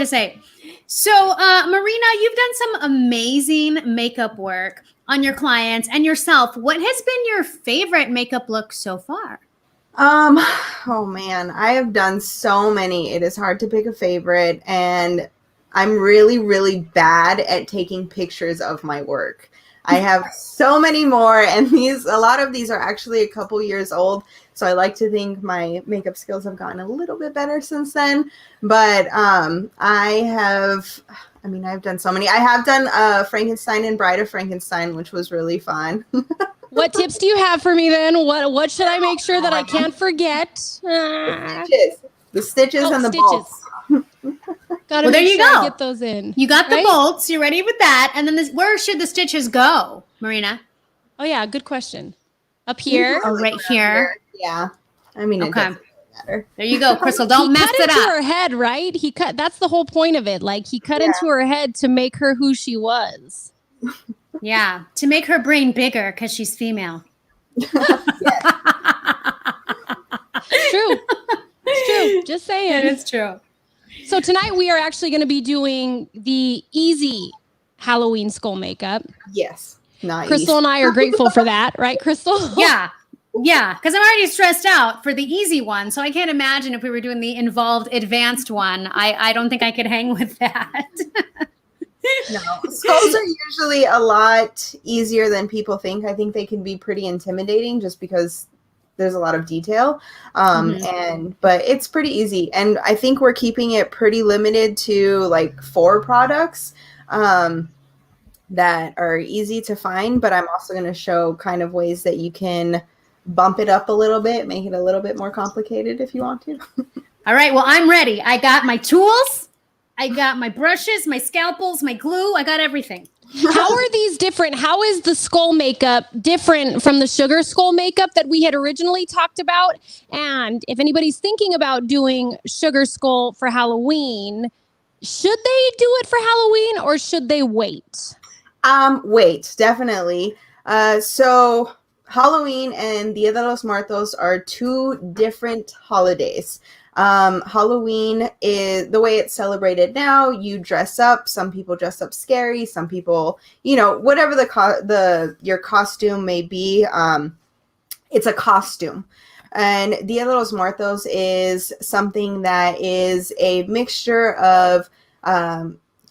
say. So, Marina, you've done some amazing makeup work on your clients and yourself. What has been your favorite makeup look so far? Oh man, I have done so many. It is hard to pick a favorite, and I'm really, really bad at taking pictures of my work. I have so many more, and a lot of these are actually a couple years old. So I like to think my makeup skills have gotten a little bit better since then. But I've done so many. I have done Frankenstein and Bride of Frankenstein, which was really fun. What tips do you have for me then? What should I make sure that I can't forget? The stitches and the bolts. Gotta make sure I get those in. You got the bolts. You're ready with that. And then where should the stitches go, Marina? Oh yeah, good question. Up here? Oh, right here. Yeah. I mean, it doesn't matter. There you go, Krystal. Don't mess it up. He cut into her head, right? That's the whole point of it. Like he cut into her head to make her who she was. Yeah, to make her brain bigger because she's female. It's true. It's true. Just saying. It is true. So tonight we are actually going to be doing the easy Halloween skull makeup. Yes. Nice. Krystal and I are grateful for that, right, Krystal? Yeah, because I'm already stressed out for the easy one. So I can't imagine if we were doing the involved advanced one. I don't think I could hang with that. No, skulls are usually a lot easier than people think. I think they can be pretty intimidating just because there's a lot of detail. But it's pretty easy. And I think we're keeping it pretty limited to like 4 products that are easy to find. But I'm also going to show kind of ways that you can bump it up a little bit, make it a little bit more complicated if you want to. All right. Well, I'm ready. I got my tools. I got my brushes, my scalpels, my glue. I got everything. How are these different? How is the skull makeup different from the sugar skull makeup that we had originally talked about? And if anybody's thinking about doing sugar skull for Halloween, should they do it for Halloween or should they wait? Wait, definitely. So Halloween and Dia de los Muertos are 2 different holidays. Halloween is the way it's celebrated now. You dress up. Some people dress up scary. Some people, whatever your costume may be, it's a costume. And Dia de los Muertos is something that is a mixture of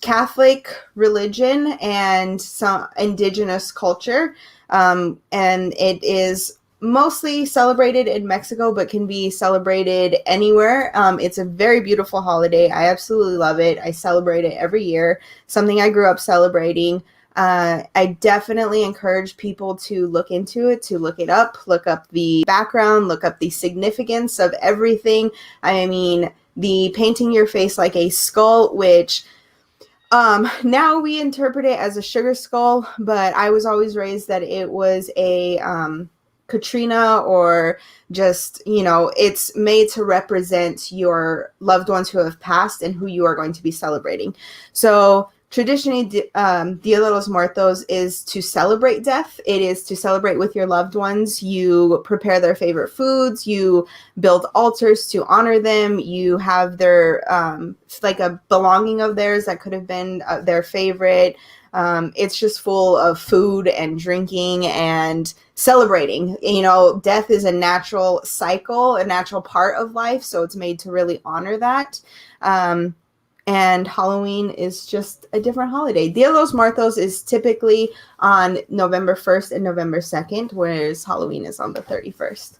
Catholic religion and some indigenous culture. And it is mostly celebrated in Mexico, but can be celebrated anywhere. It's a very beautiful holiday. I absolutely love it. I celebrate it every year. Something I grew up celebrating. I definitely encourage people to look into it, to look it up, look up the background, look up the significance of everything. I mean, the painting your face like a skull, which now we interpret it as a sugar skull, but I was always raised that it was a Katrina, or just, it's made to represent your loved ones who have passed and who you are going to be celebrating. So traditionally, Dia de los Muertos is to celebrate death. It is to celebrate with your loved ones. You prepare their favorite foods. You build altars to honor them. You have their, like a belonging of theirs that could have been their favorite. It's just full of food and drinking and celebrating. You know, death is a natural cycle, a natural part of life, so it's made to really honor that. And Halloween is just a different holiday. Dia de los Muertos is typically on November 1st and November 2nd, whereas Halloween is on the 31st.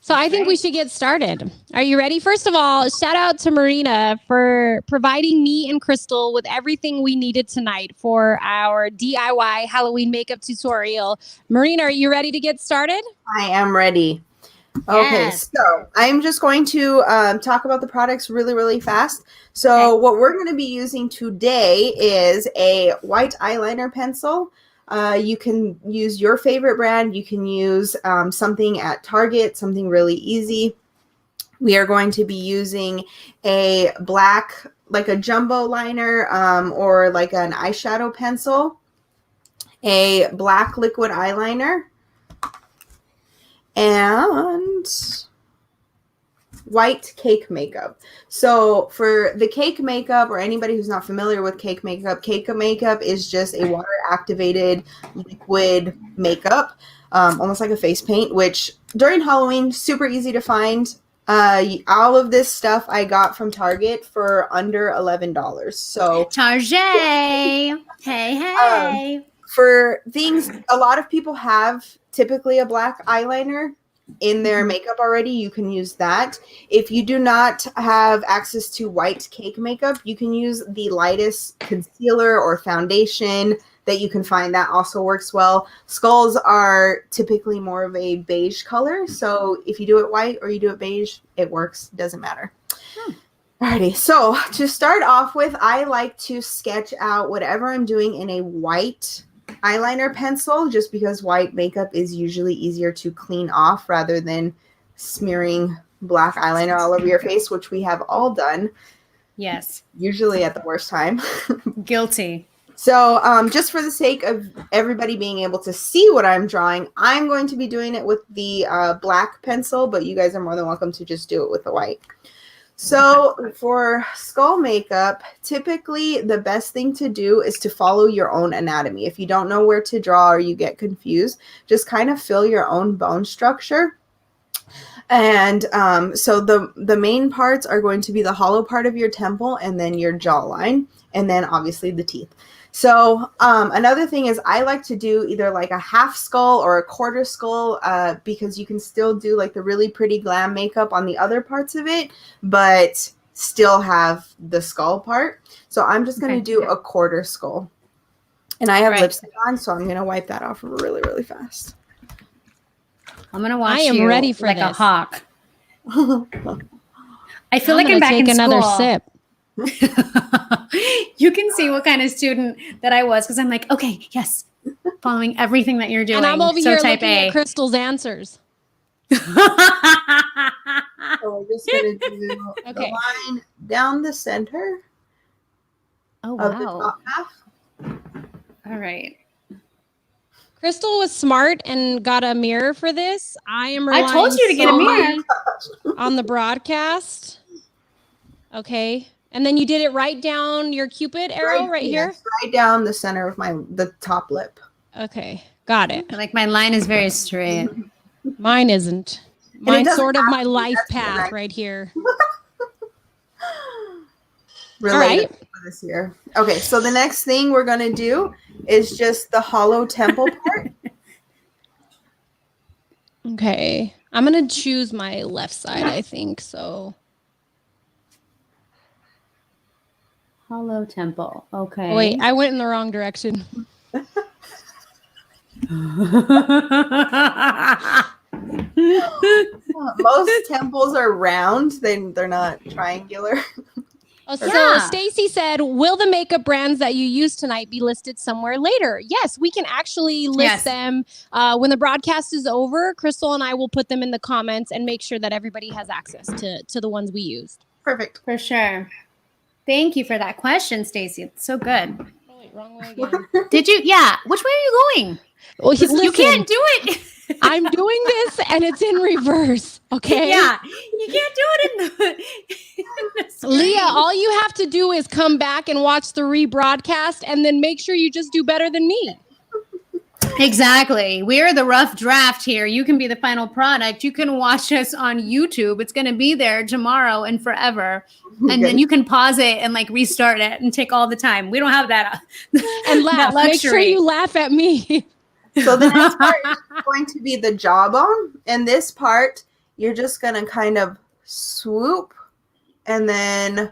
So I think we should get started. Are you ready? First of all, shout out to Marina for providing me and Krystal with everything we needed tonight for our DIY Halloween makeup tutorial. Marina, are you ready to get started? I am ready. Okay, Yes. so I'm just going to talk about the products really, really fast. So what we're going to be using today is a white eyeliner pencil. You can use your favorite brand. You can use something at Target, something really easy. We are going to be using a black, like a jumbo liner or like an eyeshadow pencil, a black liquid eyeliner, and white cake makeup. So for the cake makeup, or anybody who's not familiar with cake makeup is just a water activated liquid makeup, almost like a face paint, which during Halloween, super easy to find. All of this stuff I got from Target for under $11. So Target. Hey. for things, a lot of people have typically a black eyeliner in their makeup already. You can use that. If you do not have access to white cake makeup, you can use the lightest concealer or foundation that you can find. That also works well. Skulls are typically more of a beige color, so if you do it white or you do it beige, it works. Doesn't matter. Alrighty, so to start off with, I like to sketch out whatever I'm doing in a white eyeliner pencil, just because white makeup is usually easier to clean off rather than smearing black eyeliner all over your face, which we have all done. Yes. Usually at the worst time. Guilty. So just for the sake of everybody being able to see what I'm drawing, I'm going to be doing it with the black pencil, but you guys are more than welcome to just do it with the white. So for skull makeup, typically the best thing to do is to follow your own anatomy. If you don't know where to draw or you get confused, just kind of fill your own bone structure. And so the main parts are going to be the hollow part of your temple and then your jawline, and then obviously the teeth. So another thing is I like to do either like a half skull or a quarter skull because you can still do like the really pretty glam makeup on the other parts of it, but still have the skull part. So I'm just going to do a quarter skull. And I have lipstick on, so I'm going to wipe that off really, really fast. I'm going to watch I am you ready for like this. a hawk. I feel like I'm back take in another school. sip. You can see what kind of student that I was because I'm like, okay, yes, following everything that you're doing. And I'm over so here type looking A. at Krystal's answers. So we're just going to do the line down the center Oh, of the wow. top half. All right. Krystal was smart and got a mirror for this. I am I told relying you to get a mirror. solely on the broadcast. Okay. And then you did it right down your Cupid arrow right here? Yes, right down the center of the top lip. Okay. Got it. Like my line is very straight. Mine isn't. Mine's doesn't sort of have my to be. life That's path nice. right here. Related for this year. Okay, so the next thing we're going to do is just the hollow temple part. Okay. I'm going to choose my left side, I think. So. Hollow temple. Okay. Oh, wait, I went in the wrong direction. Most temples are round. They're not triangular. Oh, so Yeah. Stacy said, will the makeup brands that you use tonight be listed somewhere later? Yes, we can actually list them when the broadcast is over. Krystal and I will put them in the comments and make sure that everybody has access to the ones we used. Perfect. For sure. Thank you for that question, Stacy. It's so good. Oh, wait, wrong way again. Did you? Yeah. Which way are you going? Well, You can't do it. I'm doing this and it's in reverse. Okay. Yeah, you can't do it in the screen. Leah, all you have to do is come back and watch the rebroadcast and then make sure you just do better than me. Exactly. We're the rough draft here. You can be the final product. You can watch us on YouTube. It's going to be there tomorrow and forever. And then you can pause it and like restart it and take all the time. We don't have that. And laugh. that Make sure you laugh at me. So the next part is going to be the jawbone. And this part, you're just going to kind of swoop and then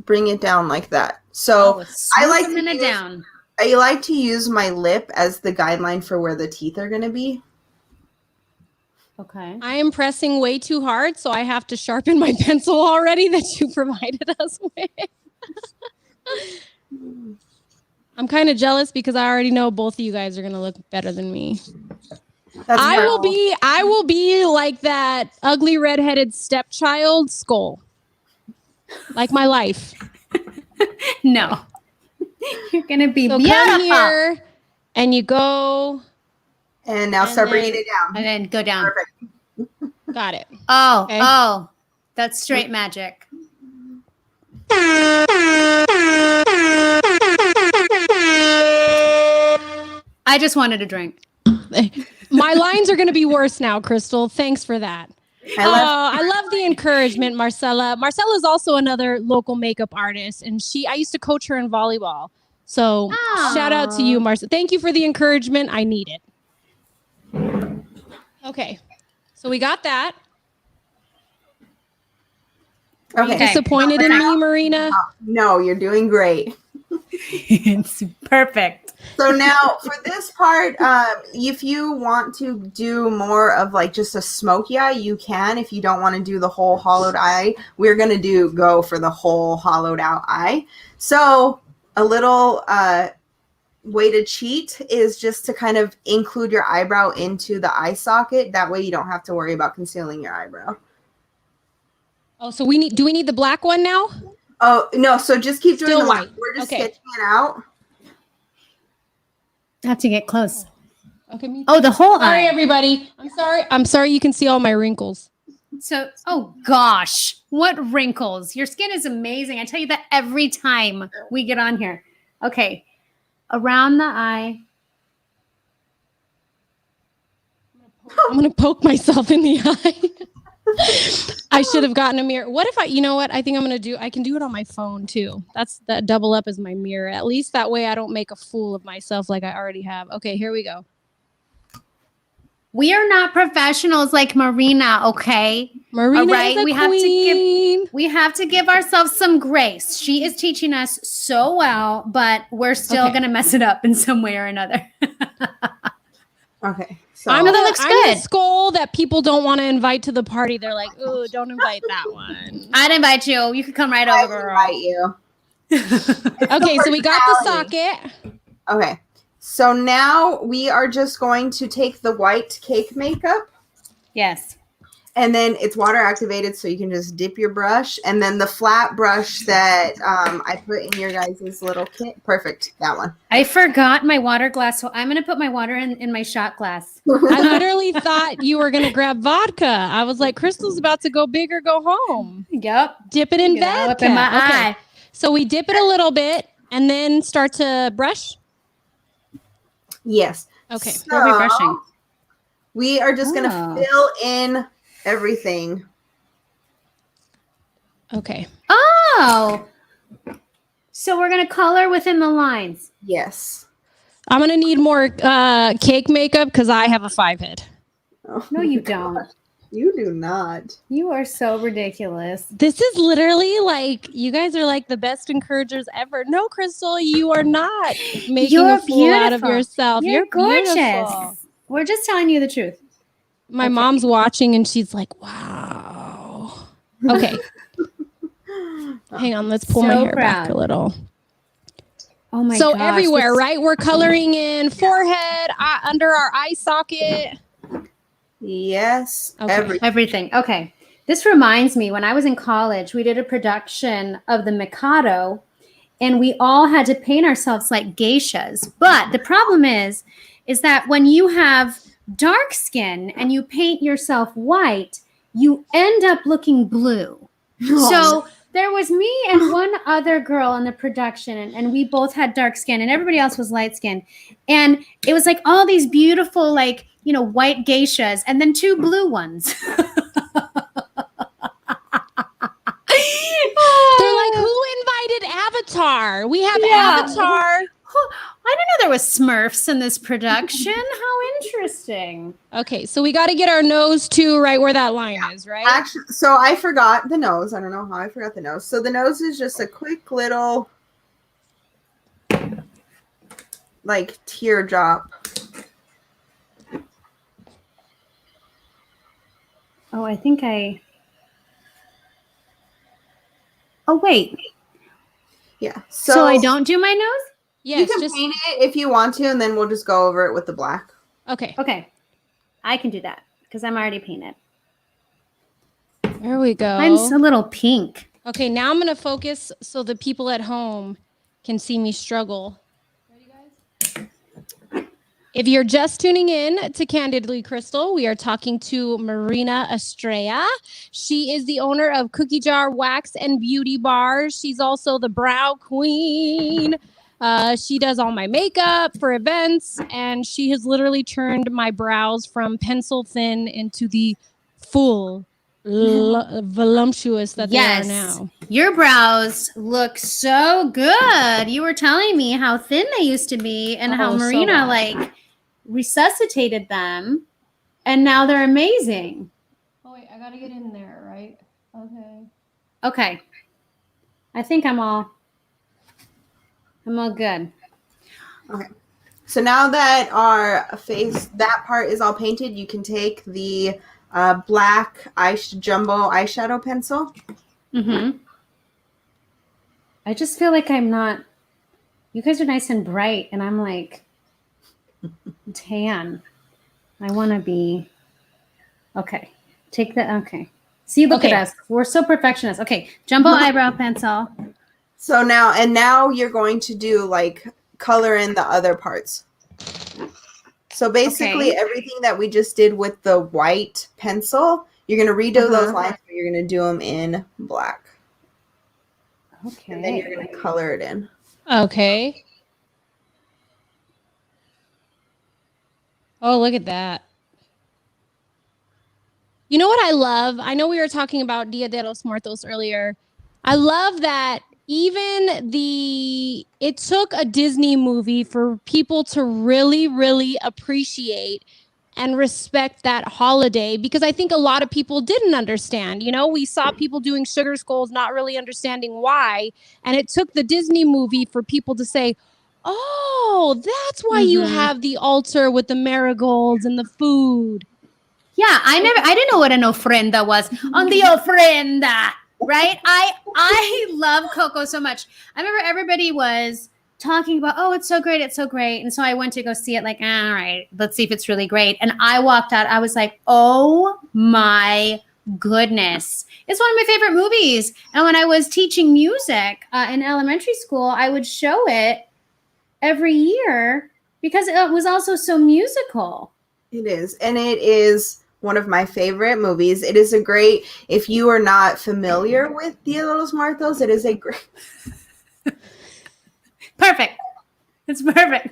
bring it down like that. So I like to use my lip as the guideline for where the teeth are going to be. Okay. I am pressing way too hard, so I have to sharpen my pencil already that you provided us with. I'm kind of jealous because I already know both of you guys are going to look better than me. I will be like that ugly redheaded stepchild skull. Like my life. No. You're going to be so beautiful. Come here and you go. And now start bringing it down. And then go down. Perfect. Got it. Oh, Okay. oh. That's straight magic. I just wanted a drink. My lines are going to be worse now, Krystal. Thanks for that. I love the encouragement, Marcella. Marcella is also another local makeup artist, and I used to coach her in volleyball. So shout out to you, Marcella. Thank you for the encouragement. I need it. Okay, so we got that. Okay. Disappointed in me, Marina? No, you're doing great. It's perfect. So now for this part, if you want to do more of like just a smoky eye, you can. If you don't want to do the whole hollowed eye, we're going to go for the whole hollowed out eye. So a little way to cheat is just to kind of include your eyebrow into the eye socket. That way you don't have to worry about concealing your eyebrow. Oh, so do we need the black one now? Oh, no. So just keep doing the white. We're just sketching it out. I have to get close. Okay. Me Oh, the whole eye. Sorry, everybody. I'm sorry you can see all my wrinkles. So, oh gosh, what wrinkles. Your skin is amazing. I tell you that every time we get on here. Okay. Around the eye. I'm going to poke myself in the eye. I should have gotten a mirror. What if you know what I think I'm going to do? I can do it on my phone too. That double up as my mirror. At least that way I don't make a fool of myself like I already have. Okay, here we go. We are not professionals like Marina, okay? Marina right? is a queen. We have to give ourselves some grace. She is teaching us so well, but we're still going to mess it up in some way or another. Okay. So I'm good. the skull that people don't want to invite to the party. They're like, "Ooh, don't invite that one." I'd invite you. You could come right over, girl. invite you. Okay, so we got the socket. Okay. So now we are just going to take the white cake makeup. Yes. And then it's water activated, so you can just dip your brush. And then the flat brush that I put in your guys' little kit. Perfect. That one. I forgot my water glass, so I'm going to put my water in my shot glass. I literally thought you were going to grab vodka. I was like, Krystal's about to go big or go home. Yep. Dip it in Up vodka. in my eye. So we dip it a little bit and then start to brush. Yes. Okay. So What are we brushing? we are just going to fill in everything. Okay. Oh. So we're going to color within the lines. Yes. I'm going to need more cake makeup because I have a 5 head. Oh, No, you don't. You do not. You are so ridiculous. This is literally like, you guys are like the best encouragers ever. No, Krystal, you are not making You're a fool out of beautiful. yourself. You're gorgeous. Beautiful. We're just telling you the truth. My mom's watching and she's like, wow. Okay. Hang on, let's pull my So hair back a proud. little. Oh my So gosh. everywhere, this- right? We're coloring in forehead, under our eye socket. Yes. Okay. Everything. Okay. This reminds me, when I was in college, we did a production of the Mikado, and we all had to paint ourselves like geishas. But the problem is that when you have dark skin and you paint yourself white, you end up looking blue. So there was me and one other girl in the production, and we both had dark skin, and everybody else was light skin. And it was like all these beautiful, like, you know, white geishas, and then two blue ones. They're like, who invited Avatar? We have Avatar. I didn't know there was Smurfs in this production. How interesting. Okay, so we got to get our nose too right where that line is, right? Actually, so I forgot the nose. I don't know how I forgot the nose. So the nose is just a quick little, like, teardrop. Oh, I think Oh, wait. Yeah. So I don't do my nose? Yes, you can paint it if you want to, and then we'll just go over it with the black. Okay. Okay. I can do that because I'm already painted. There we go. Mine's a little pink. Okay, now I'm going to focus so the people at home can see me struggle. Ready, guys? If you're just tuning in to Candidly Krystal, we are talking to Marina Estrella. She is the owner of CookieJar Wax and Beauty Bar. She's also the brow queen. She does all my makeup for events, and she has literally turned my brows from pencil thin into the full voluptuous that they are now. Your brows look so good. You were telling me how thin they used to be and how Marina resuscitated them, and now they're amazing. Oh wait, I gotta get in there, right? Okay. I think I'm all good. Okay. So now that our face, that part is all painted, you can take the black jumbo eyeshadow pencil. Mm-hmm. I just feel like I'm not. You guys are nice and bright, and I'm like tan. I want to be. Okay. Take the. Okay. See, look at us. We're so perfectionist. Okay. Jumbo eyebrow pencil. So now you're going to do like color in the other parts. So basically everything that we just did with the white pencil, you're going to redo those lines, but you're going to do them in black. Okay. And then you're going to color it in. Okay. Oh, look at that. You know what I love? I know we were talking about Dia de los Muertos earlier. I love that it took a Disney movie for people to really, really appreciate and respect that holiday, because I think a lot of people didn't understand. You know, we saw people doing sugar skulls, not really understanding why. And it took the Disney movie for people to say, oh, that's why you have the altar with the marigolds and the food. Yeah, I didn't know what an ofrenda was. On the ofrenda. Right? I love Coco so much. I remember everybody was talking about, oh, it's so great. It's so great. And so I went to go see it like, all right, let's see if it's really great. And I walked out. I was like, oh my goodness. It's one of my favorite movies. And when I was teaching music in elementary school, I would show it every year because it was also so musical. It is. And it is one of my favorite movies. It is a great, if you are not familiar with Dia de los Muertos, it is a great. Perfect. It's perfect.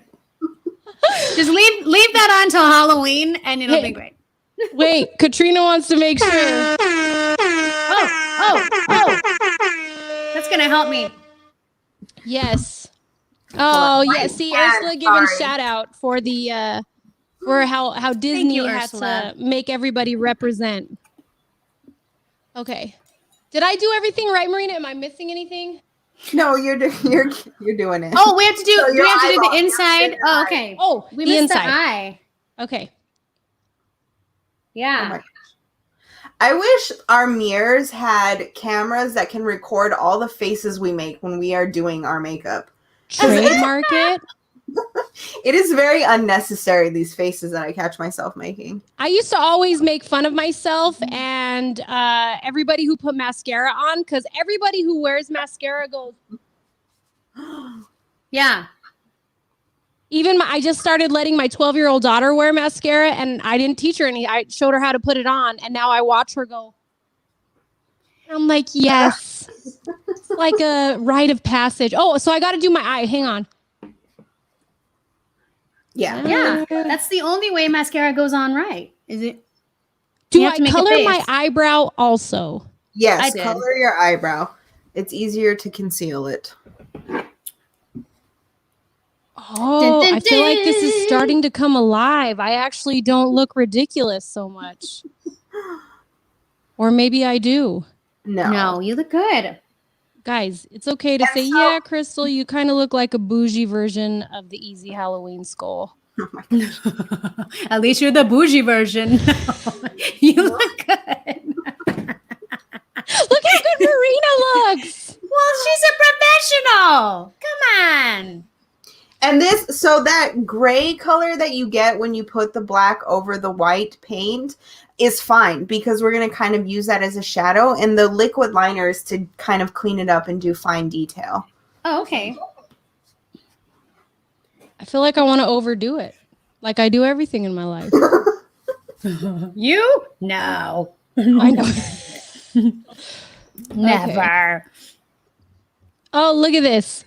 Just leave that on till Halloween and it'll be great. Wait, Katrina wants to make sure. Oh. That's going to help me. Yes. Oh, yeah. See, Ursula giving shout out for the for how Disney had to make everybody represent. Okay. Did I do everything right, Marina? Am I missing anything? No, you're doing it. Oh, we have to do the inside. Oh, okay. Oh, we missed inside. the eye. Okay. Yeah. Oh my gosh. I wish our mirrors had cameras that can record all the faces we make when we are doing our makeup. Trademark it. It is very unnecessary, these faces that I catch myself making. I used to always make fun of myself and everybody who put mascara on, because everybody who wears mascara goes. Yeah. Even I just started letting my 12-year-old daughter wear mascara, and I didn't teach her any. I showed her how to put it on, and now I watch her go. I'm like, yes. It's like a rite of passage. Oh, so I got to do my eye. Hang on. Yeah. Yeah, that's the only way mascara goes on right. Is it? Do You I have to make a color my face. eyebrow also? Yes, I did. color your eyebrow. It's easier to conceal it. Oh, Dun, dun, I feel like this is dun. starting to come alive. I actually don't look ridiculous so much. Or maybe I do. No, you look good. Guys, it's okay to say, yeah, Crystal, you kind of look like a bougie version of the Easy Halloween skull. At least you're the bougie version. You look good. Look how good Marina looks. Well, she's a professional. Come on. And so that gray color that you get when you put the black over the white paint is fine because we're going to kind of use that as a shadow. And the liquid liner is to kind of clean it up and do fine detail. Oh, okay. I feel like I want to overdo it. Like I do everything in my life. You? No. I know. Never. Oh, look at this.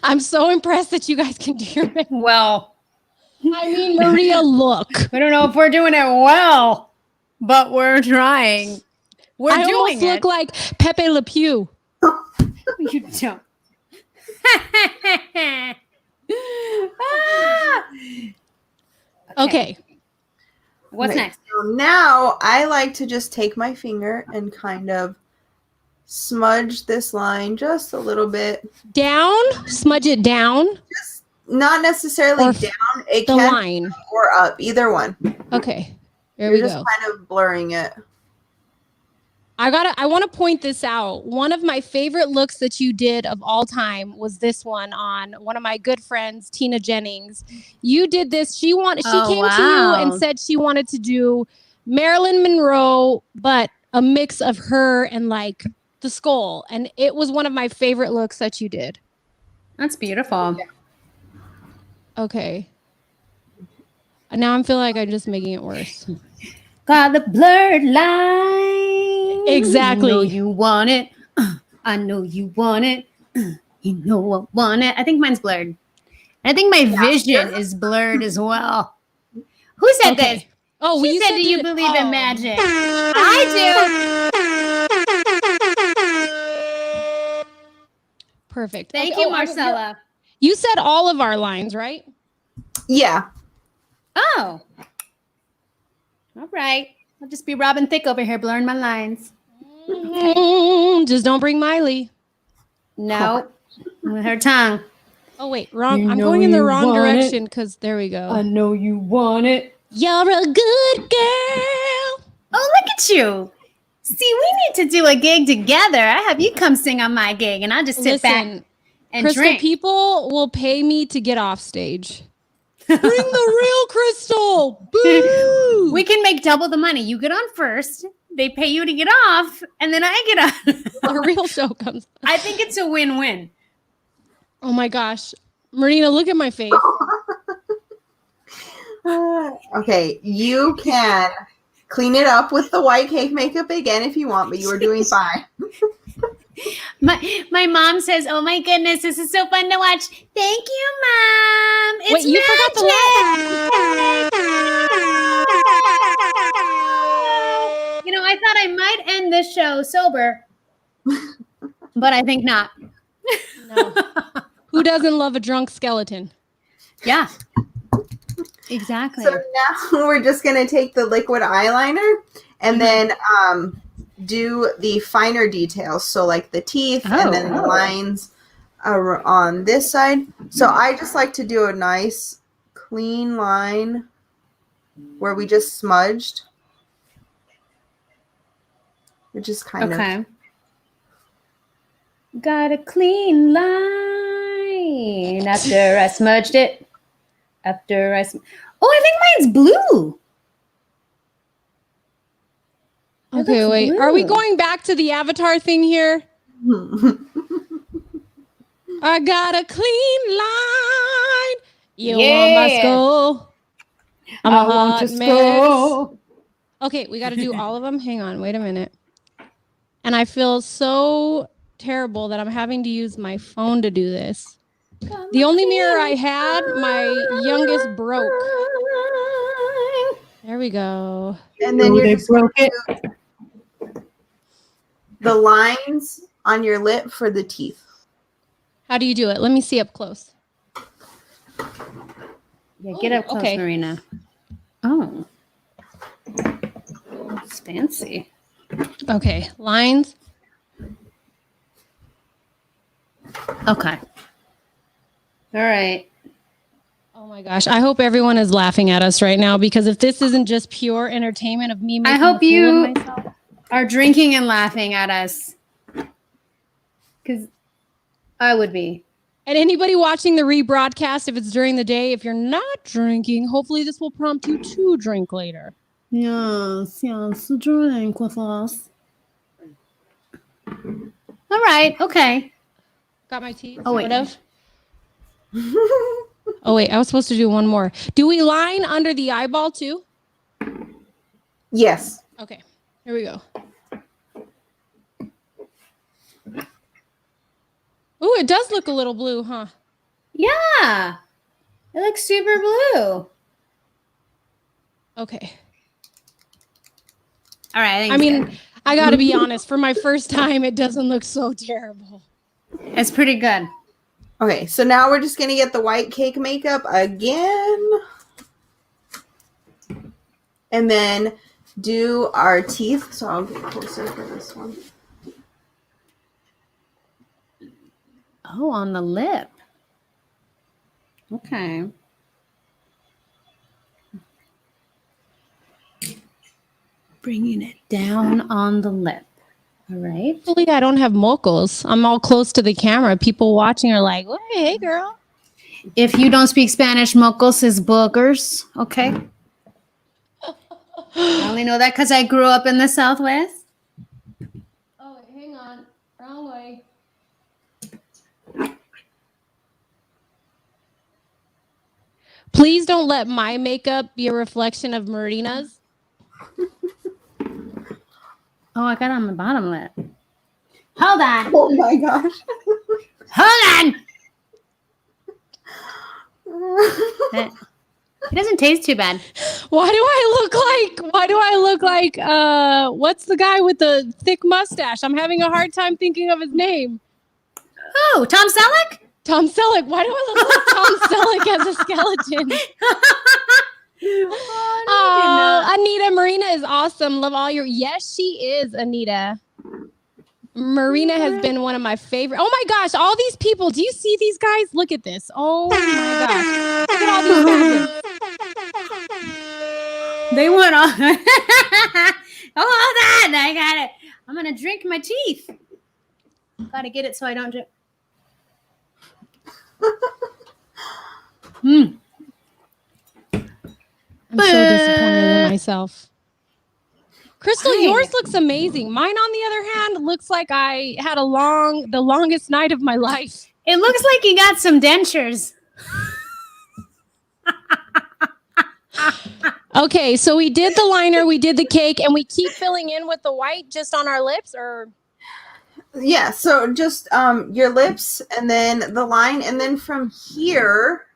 I'm so impressed that you guys can do your makeup. Well, I mean, Maria, look. I don't know if we're doing it well, but we're trying. We're I doing almost it. look like Pepe Le Pew. You don't. Ah! Okay. What's Okay, next? So now I like to just take my finger and kind of smudge this line just a little bit. Down, smudge it down, Just not necessarily Or down. It the can line. be or up, either one. Okay. There You're we just go. kind of blurring it. I want to point this out. One of my favorite looks that you did of all time was this one on one of my good friends, Tina Jennings. You did this. She came to you and said she wanted to do Marilyn Monroe, but a mix of her and like the skull. And it was one of my favorite looks that you did. That's beautiful. Okay. Now I feel like I'm just making it worse. Got the blurred line. Exactly. You know you want it. I know you want it. You know I want it. I think mine's blurred. I think my vision is blurred as well. Who said this? Oh, She you said, do you believe in magic? I do. Perfect. Thank Okay. you, Oh, Marcella. You said all of our lines, right? Yeah. Oh. All right. I'll just be Robin Thicke over here blurring my lines. Just don't bring Miley. No. With her tongue. Oh, wait. Wrong. You I'm know going in the you wrong want it. direction because there we go. I know you want it. You're a good girl. Oh, look at you. See, we need to do a gig together. I have you come sing on my gig and I'll just sit back Listen, and Crystal, drink. people will pay me to get off stage. Bring the real Crystal. Boo! We can make double the money. You get on first, they pay you to get off, and then I get on. A real show comes. I think it's a win-win. Oh my gosh. Marina, look at my face. Okay, you can clean it up with the white cake makeup again if you want, but you were doing fine. My mom says, "Oh my goodness, this is so fun to watch." Thank you, Mom. It's Wait, you forgot the You know, I thought I might end this show sober, but I think not. No. Who doesn't love a drunk skeleton? Yeah. Exactly. So now we're just going to take the liquid eyeliner and then do the finer details. So like the teeth and then the lines are on this side. So I just like to do a nice clean line where we just smudged. Which is kind of... Got a clean line after I smudged it. Oh, I think mine's blue. Okay, wait. Are we going back to the Avatar thing here? I got a clean line You want my skull? I'm a hot mess. Skull. Okay, we got to do all of them. Hang on, wait a minute. And I feel so terrible that I'm having to use my phone to do this. The only mirror I had, my youngest broke. There we go. And then you're just broke it. the lines on your lip for the teeth. How do you do it? Let me see up close. Yeah, get up close, okay. Marina. Oh. It's fancy. Okay, lines. Okay. All right. Oh my gosh, I hope everyone is laughing at us right now, because if this isn't just pure entertainment of me making I hope a fool you of myself. are drinking and laughing at us. Because I would be. And anybody watching the rebroadcast, if it's during the day, if you're not drinking, hopefully this will prompt you to drink later. Yes, drink with us. All right, okay. Got my teeth? Oh, wait. Sort of. Oh, wait, I was supposed to do one more. Do we line under the eyeball too? Yes. Okay, here we go. Ooh, it does look a little blue, huh? Yeah. It looks super blue. Okay. All right. I mean, I got to be honest. For my first time, it doesn't look so terrible. It's pretty good. Okay, so now we're just going to get the white cake makeup again. And then do our teeth. So I'll get closer for this one. Oh, on the lip. Okay. Bringing it down on the lip. All right. Hopefully, I don't have mocos. I'm all close to the camera. People watching are like, hey, girl. If you don't speak Spanish, mocos is boogers. Okay. I only know that because I grew up in the Southwest. Oh, wait, hang on. Wrong way. Please don't let my makeup be a reflection of Marina's. Oh, I got it on the bottom lip. Hold on. Oh my gosh. Hold on. It doesn't taste too bad. Why do I look like what's the guy with the thick mustache? I'm having a hard time thinking of his name. Oh, Tom Selleck? Tom Selleck. Why do I look like Tom Selleck as a skeleton? Oh, Anita, Marina is awesome. Love all your. Yes, she is, Anita. Marina has been one of my favorite. Oh my gosh, all these people. Do you see these guys? Look at this. Oh my gosh. Look at all these faggots. They went on. Oh, hold on. I got it. I'm going to drink my teeth. Got to get it so I don't drink. I'm so disappointed in myself. Krystal, yours looks amazing. Mine, on the other hand, looks like I had the longest night of my life. It looks like you got some dentures. Okay, so we did the liner, we did the cake, and we keep filling in with the white just on our lips, or? Yeah, so just your lips and then the line. And then from here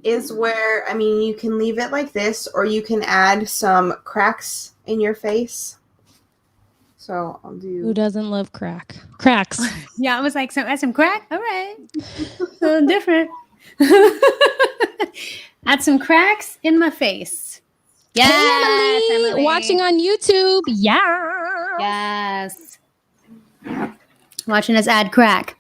is where, I mean, you can leave it like this, or you can add some cracks in your face. So I'll do. Who doesn't love cracks? Yeah, I was like, some crack? All right. So different. Add some cracks in my face. Yes, Hey, Emily, watching on YouTube. Yeah. Yes. Watching us add crack.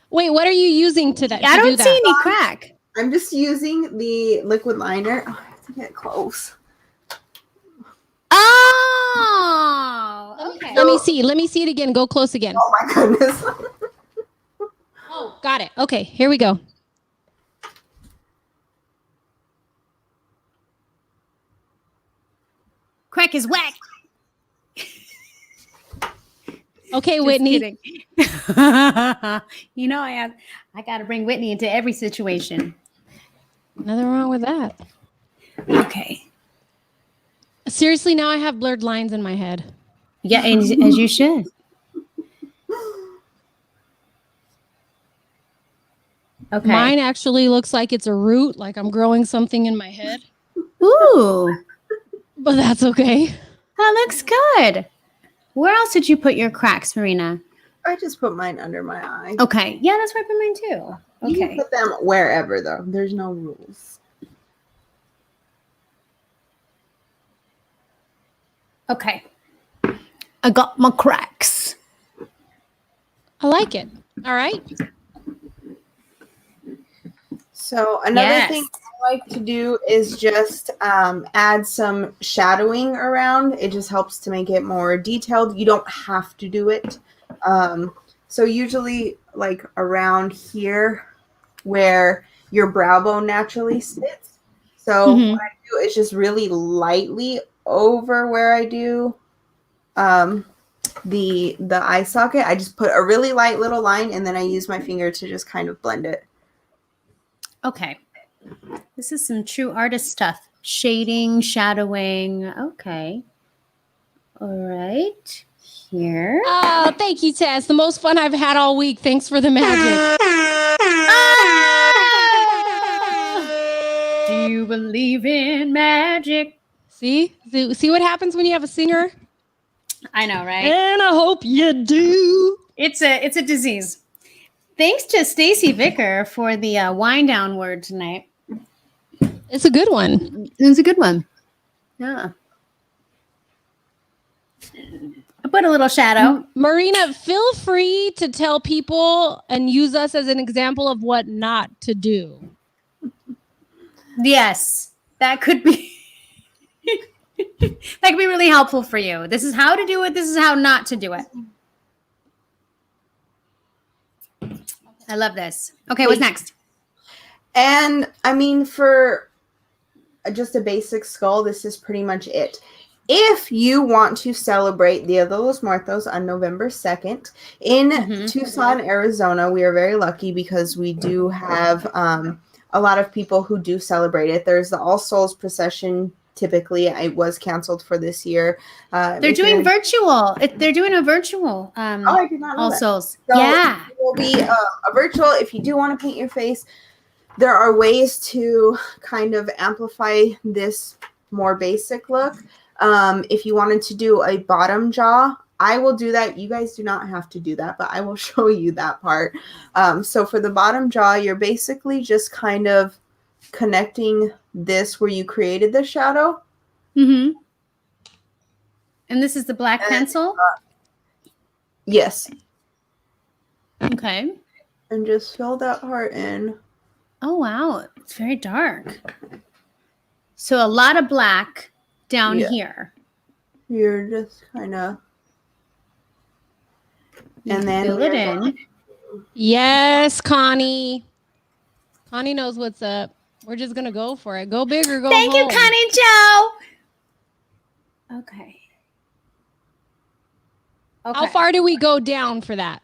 Wait, what are you using today? I don't see any crack. I'm just using the liquid liner. Oh, I have to get close. Oh, okay. Let me see it again. Go close again. Oh my goodness. Oh, got it. Okay, here we go. Crack is whack. Okay, Just Whitney. kidding. You know, I got to bring Whitney into every situation. Nothing wrong with that. Okay. Seriously, now I have blurred lines in my head. Yeah, as you should. Okay. Mine actually looks like it's a root, like I'm growing something in my head. Ooh, But that's okay. that looks good. Where else did you put your cracks, Marina? I just put mine under my eye. Okay. Yeah, that's where I put mine too. You can Okay. put them wherever, though. There's no rules. Okay. I got my cracks. I like it. All right. So another Yes. thing I like to do is just add some shadowing around. It just helps to make it more detailed. You don't have to do it. So usually like around here where your brow bone naturally sits. So Mhm. what I do is just really lightly over where I do the eye socket. I just put a really light little line and then I use my finger to just kind of blend it. Okay. This is some true artist stuff. Shading, shadowing. Okay. All right. Here. Oh, thank you, Tess. The most fun I've had all week. Thanks for the magic. Do you believe in magic? See what happens when you have a singer? I know, right? And I hope you do. It's a disease. Thanks to Stacy Vicker for the wind down word tonight. It's a good one. It's a good one. Yeah. I put a little shadow. Marina, feel free to tell people and use us as an example of what not to do. Yes, that could be that could be really helpful for you. This is how to do it. This is how not to do it. I love this. Okay, what's next? And I mean, for just a basic skull, this is pretty much it. If you want to celebrate Dia de los Muertos on November 2nd in Tucson, Arizona, we are very lucky because we do have a lot of people who do celebrate it. There's the All Souls procession. Typically, it was canceled for this year. They're doing virtual. They're doing a virtual. I did not know All that. Souls. So Yeah. it will be a virtual. If you do want to paint your face, there are ways to kind of amplify this more basic look. If you wanted to do a bottom jaw, I will do that. You guys do not have to do that, but I will show you that part. So for the bottom jaw, you're basically just kind of connecting this where you created the shadow. Mm-hmm. And this is the black pencil? Yes. Okay. And just fill that part in. Oh, wow. It's very dark. So a lot of black down here. You're just kind of... And then fill it in. Yes, Connie. Connie knows what's up. We're just going to go for it. Go big or go Thank home. you, Connie Joe. Okay. How far do we go down for that?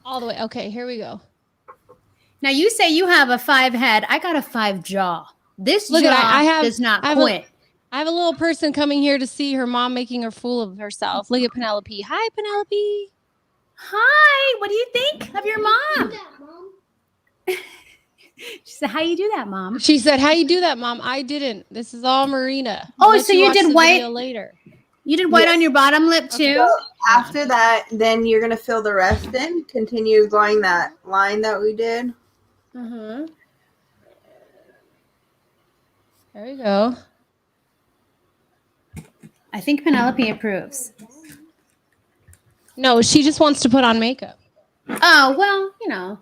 All the way. Okay, here we go. Now you say you have a 5 head. I got a 5 jaw. This Look jaw at does not I have quit. I have a little person coming here to see her mom making a fool of herself. Look at Penelope. Hi, Penelope. Hi. What do you think of your mom? She said, "How you do that, Mom?" She said, "How you do that, Mom?" I didn't. This is all Marina. Oh, I'll let so you watch did the white- video later. You did white Yes. on your bottom lip too. So after that, then you're going to fill the rest in. Continue going that line that we did. Mm-hmm. There we go. I think Penelope approves. No, she just wants to put on makeup. Oh well, you know.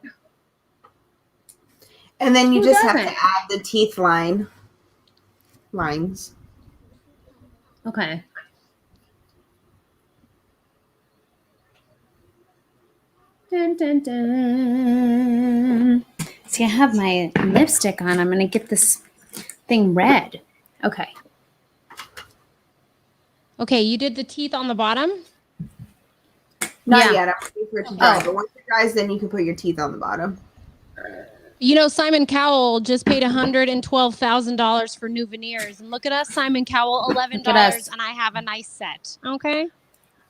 And then you Who just have doesn't? to add the teeth lines. Okay. Dun, dun, dun. See, I have my lipstick on. I'm gonna get this thing red. Okay. Okay, you did the teeth on the bottom? Not Yeah. yet. I'm waiting for it to dry. Oh. But once it dries, then you can put your teeth on the bottom. You know, Simon Cowell just paid $112,000 for new veneers. And look at us, Simon Cowell, $11, and I have a nice set. Okay?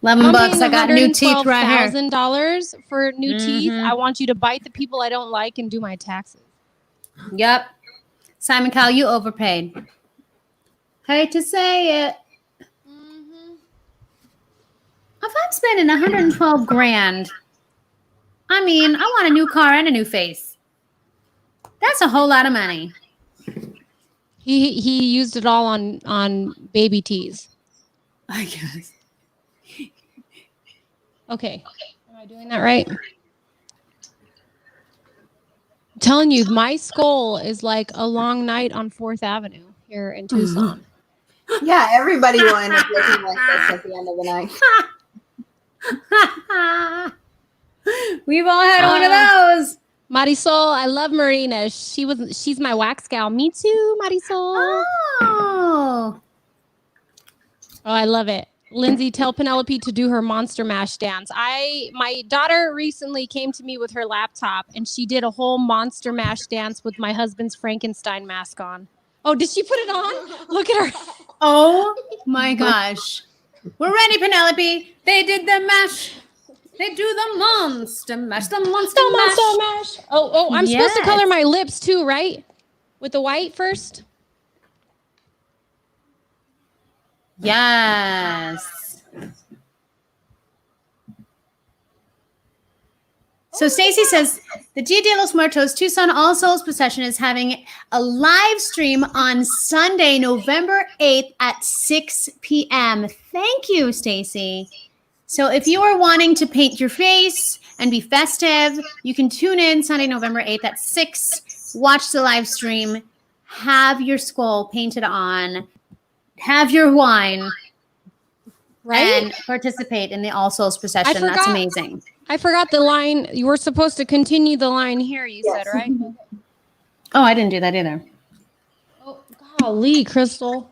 11 I'm bucks. paying I got new teeth right here. $112,000 for new teeth. I want you to bite the people I don't like and do my taxes. Yep. Simon Cowell, you overpaid. Hate to say it. If I'm spending 112 grand, I mean, I want a new car and a new face. That's a whole lot of money. He used it all on baby teas. I guess. Okay. Am I doing that right? I'm telling you, my skull is like a long night on 4th Avenue here in Tucson. Yeah, everybody will end up looking like this at the end of the night. We've all had one of those. Marisol, I love Marina. She's my wax gal. Me too, Marisol. Oh, I love it. Lindsay, tell Penelope to do her Monster Mash dance. My daughter recently came to me with her laptop and she did a whole Monster Mash dance with my husband's Frankenstein mask on. Oh, did she put it on? Look at her. Oh my gosh. We're ready, Penelope. They did the mash. They do the monster mash. The monster mash. Oh, I'm supposed to color my lips too, right? With the white first? Yes. So Stacy says the Dia de los Muertos Tucson All Souls Procession is having a live stream on Sunday, November 8th at 6 p.m. Thank you, Stacy. So if you are wanting to paint your face and be festive, you can tune in Sunday, November 8th at 6. Watch the live stream. Have your skull painted on. Have your wine. Right? And participate in the All Souls Procession. That's amazing. I forgot the line. You were supposed to continue the line here, you said, right? Oh, I didn't do that either. Oh, golly, Crystal.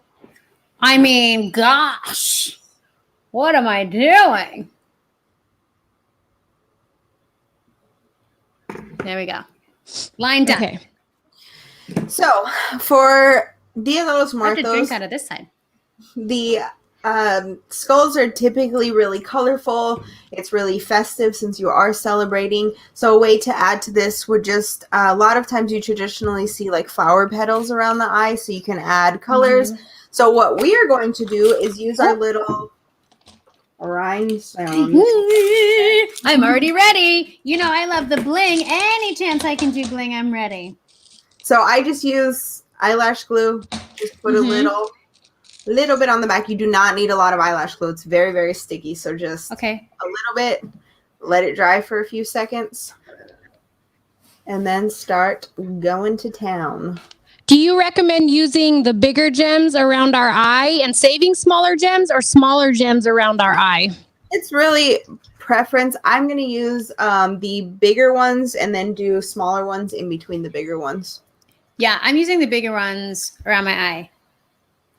I mean, gosh. What am I doing? There we go. Line done. Okay. So, for Dia de los I have to drink Muertos, out of this side. the skulls are typically really colorful. It's really festive since you are celebrating. So a way to add to this would just, a lot of times you traditionally see like flower petals around the eye, so you can add colors. So what we are going to do is use our little rhinestone. I'm already ready. You know, I love the bling. Any chance I can do bling, I'm ready. So I just use eyelash glue. Just put a little bit on the back. You do not need a lot of eyelash glue. It's very, very sticky. So just a little bit. Let it dry for a few seconds. And then start going to town. Do you recommend using the bigger gems around our eye and saving smaller gems, or smaller gems around our eye? It's really preference. I'm going to use the bigger ones and then do smaller ones in between the bigger ones. Yeah, I'm using the bigger ones around my eye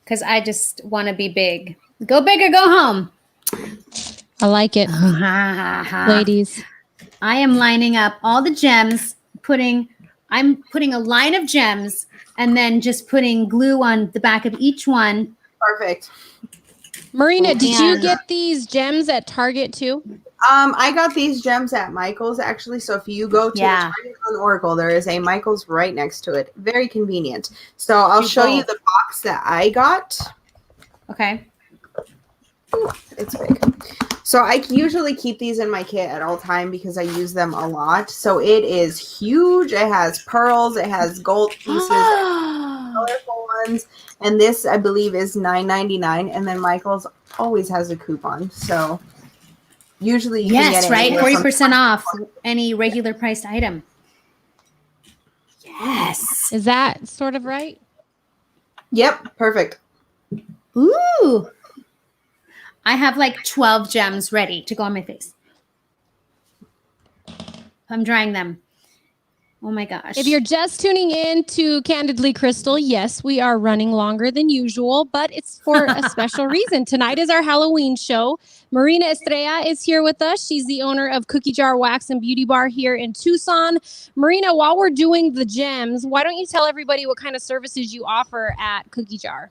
because I just want to be big. Go big or go home. I like it. Ladies. I am lining up all the gems, I'm putting a line of gems and then just putting glue on the back of each one. Perfect. Marina, did you get these gems at Target too? I got these gems at Michael's actually. So if you go to Target on Oracle, there is a Michael's right next to it. Very convenient. So I'll show you the box that I got. Okay. Ooh, it's big. So I usually keep these in my kit at all time because I use them a lot. So it is huge. It has pearls. It has gold pieces. Colorful ones. And this, I believe, is $9.99. And then Michael's always has a coupon. So usually you can get it. Right? 40% off any regular priced item. Yes. Is that sort of right? Yep. Perfect. Ooh. I have like 12 gems ready to go on my face. I'm drying them. Oh my gosh. If you're just tuning in to Candidly Krystal, yes, we are running longer than usual, but it's for a special reason. Tonight is our Halloween show. Marina Estrella is here with us. She's the owner of CookieJar Wax and Beauty Bar here in Tucson. Marina, while we're doing the gems, why don't you tell everybody what kind of services you offer at CookieJar?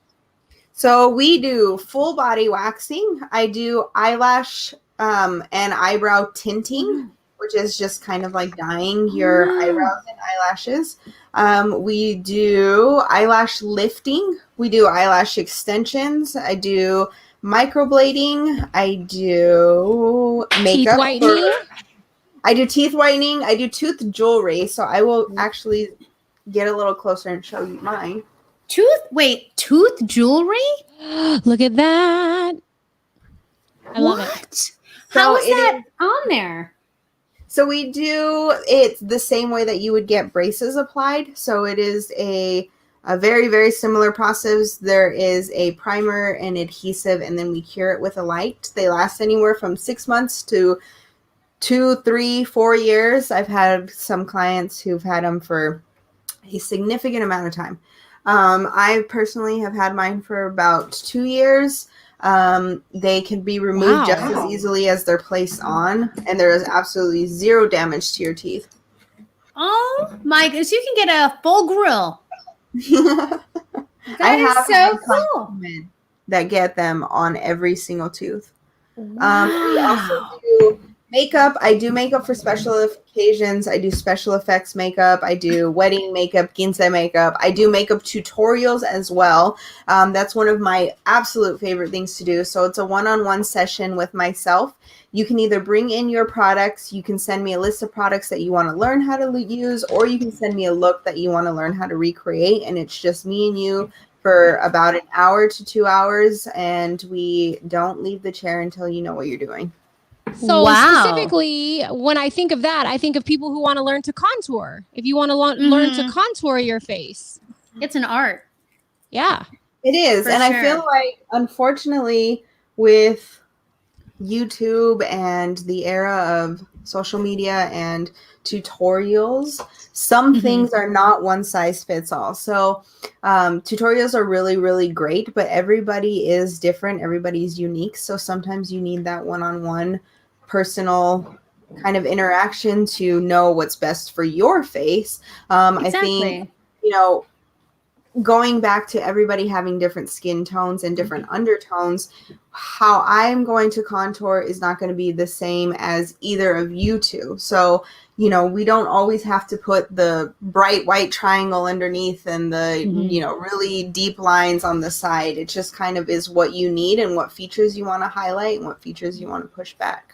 So we do full body waxing. I do eyelash and eyebrow tinting, which is just kind of like dyeing your eyebrows and eyelashes. We do eyelash lifting. We do eyelash extensions. I do microblading. I do makeup. Teeth whitening. I do teeth whitening. I do tooth jewelry. So I will actually get a little closer and show you mine. Tooth jewelry? Look at that. I love it. How is that on there? So we do it the same way that you would get braces applied. So it is a very, very similar process. There is a primer and adhesive, and then we cure it with a light. They last anywhere from 6 months to 2, 3, 4 years. I've had some clients who've had them for a significant amount of time. I personally have had mine for about 2 years. They can be removed just as easily as they're placed on, and there is absolutely zero damage to your teeth. Oh my goodness, you can get a full grill. I have so cool. That get them on every single tooth. Wow. We also do makeup. I do makeup for special occasions. I do special effects makeup. I do wedding makeup, quince makeup. I do makeup tutorials as well. That's one of my absolute favorite things to do. So it's a one-on-one session with myself. You can either bring in your products, you can send me a list of products that you want to learn how to use, or you can send me a look that you want to learn how to recreate. And it's just me and you for about an hour to 2 hours. And we don't leave the chair until you know what you're doing. So specifically, when I think of that, I think of people who want to learn to contour. If you want to learn to contour your face. It's an art. Yeah. It is. And I feel like, unfortunately, with YouTube and the era of social media and tutorials, some things are not one size fits all. So tutorials are really, really great, but everybody is different. Everybody's unique. So sometimes you need that one-on-one personal kind of interaction to know what's best for your face. I think, going back to everybody having different skin tones and different undertones, how I'm going to contour is not going to be the same as either of you two. So, we don't always have to put the bright white triangle underneath and the, really deep lines on the side. It just kind of is what you need and what features you want to highlight and what features you want to push back.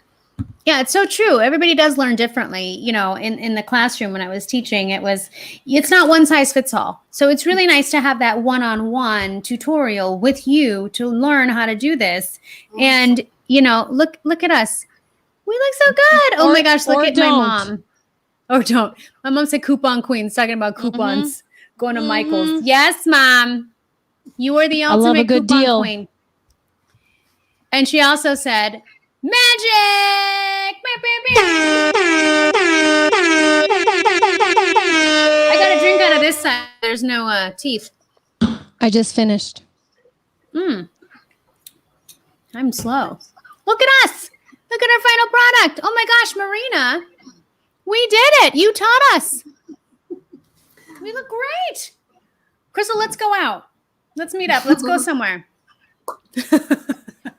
Yeah, it's so true. Everybody does learn differently. In the classroom when I was teaching, it's not one size fits all. So it's really nice to have that one-on-one tutorial with you to learn how to do this. And, look at us. We look so good. Oh my gosh, look at my mom. Or don't. My mom said coupon queens, talking about coupons, going to Michael's. Yes, Mom. You are the ultimate I love a good coupon deal. queen. And she also said, magic! I got a drink out of this side. There's no teeth. I just finished. I'm slow. Look at us. Look at our final product. Oh my gosh, Marina. We did it. You taught us. We look great. Krystal, let's go out. Let's meet up. Let's go somewhere.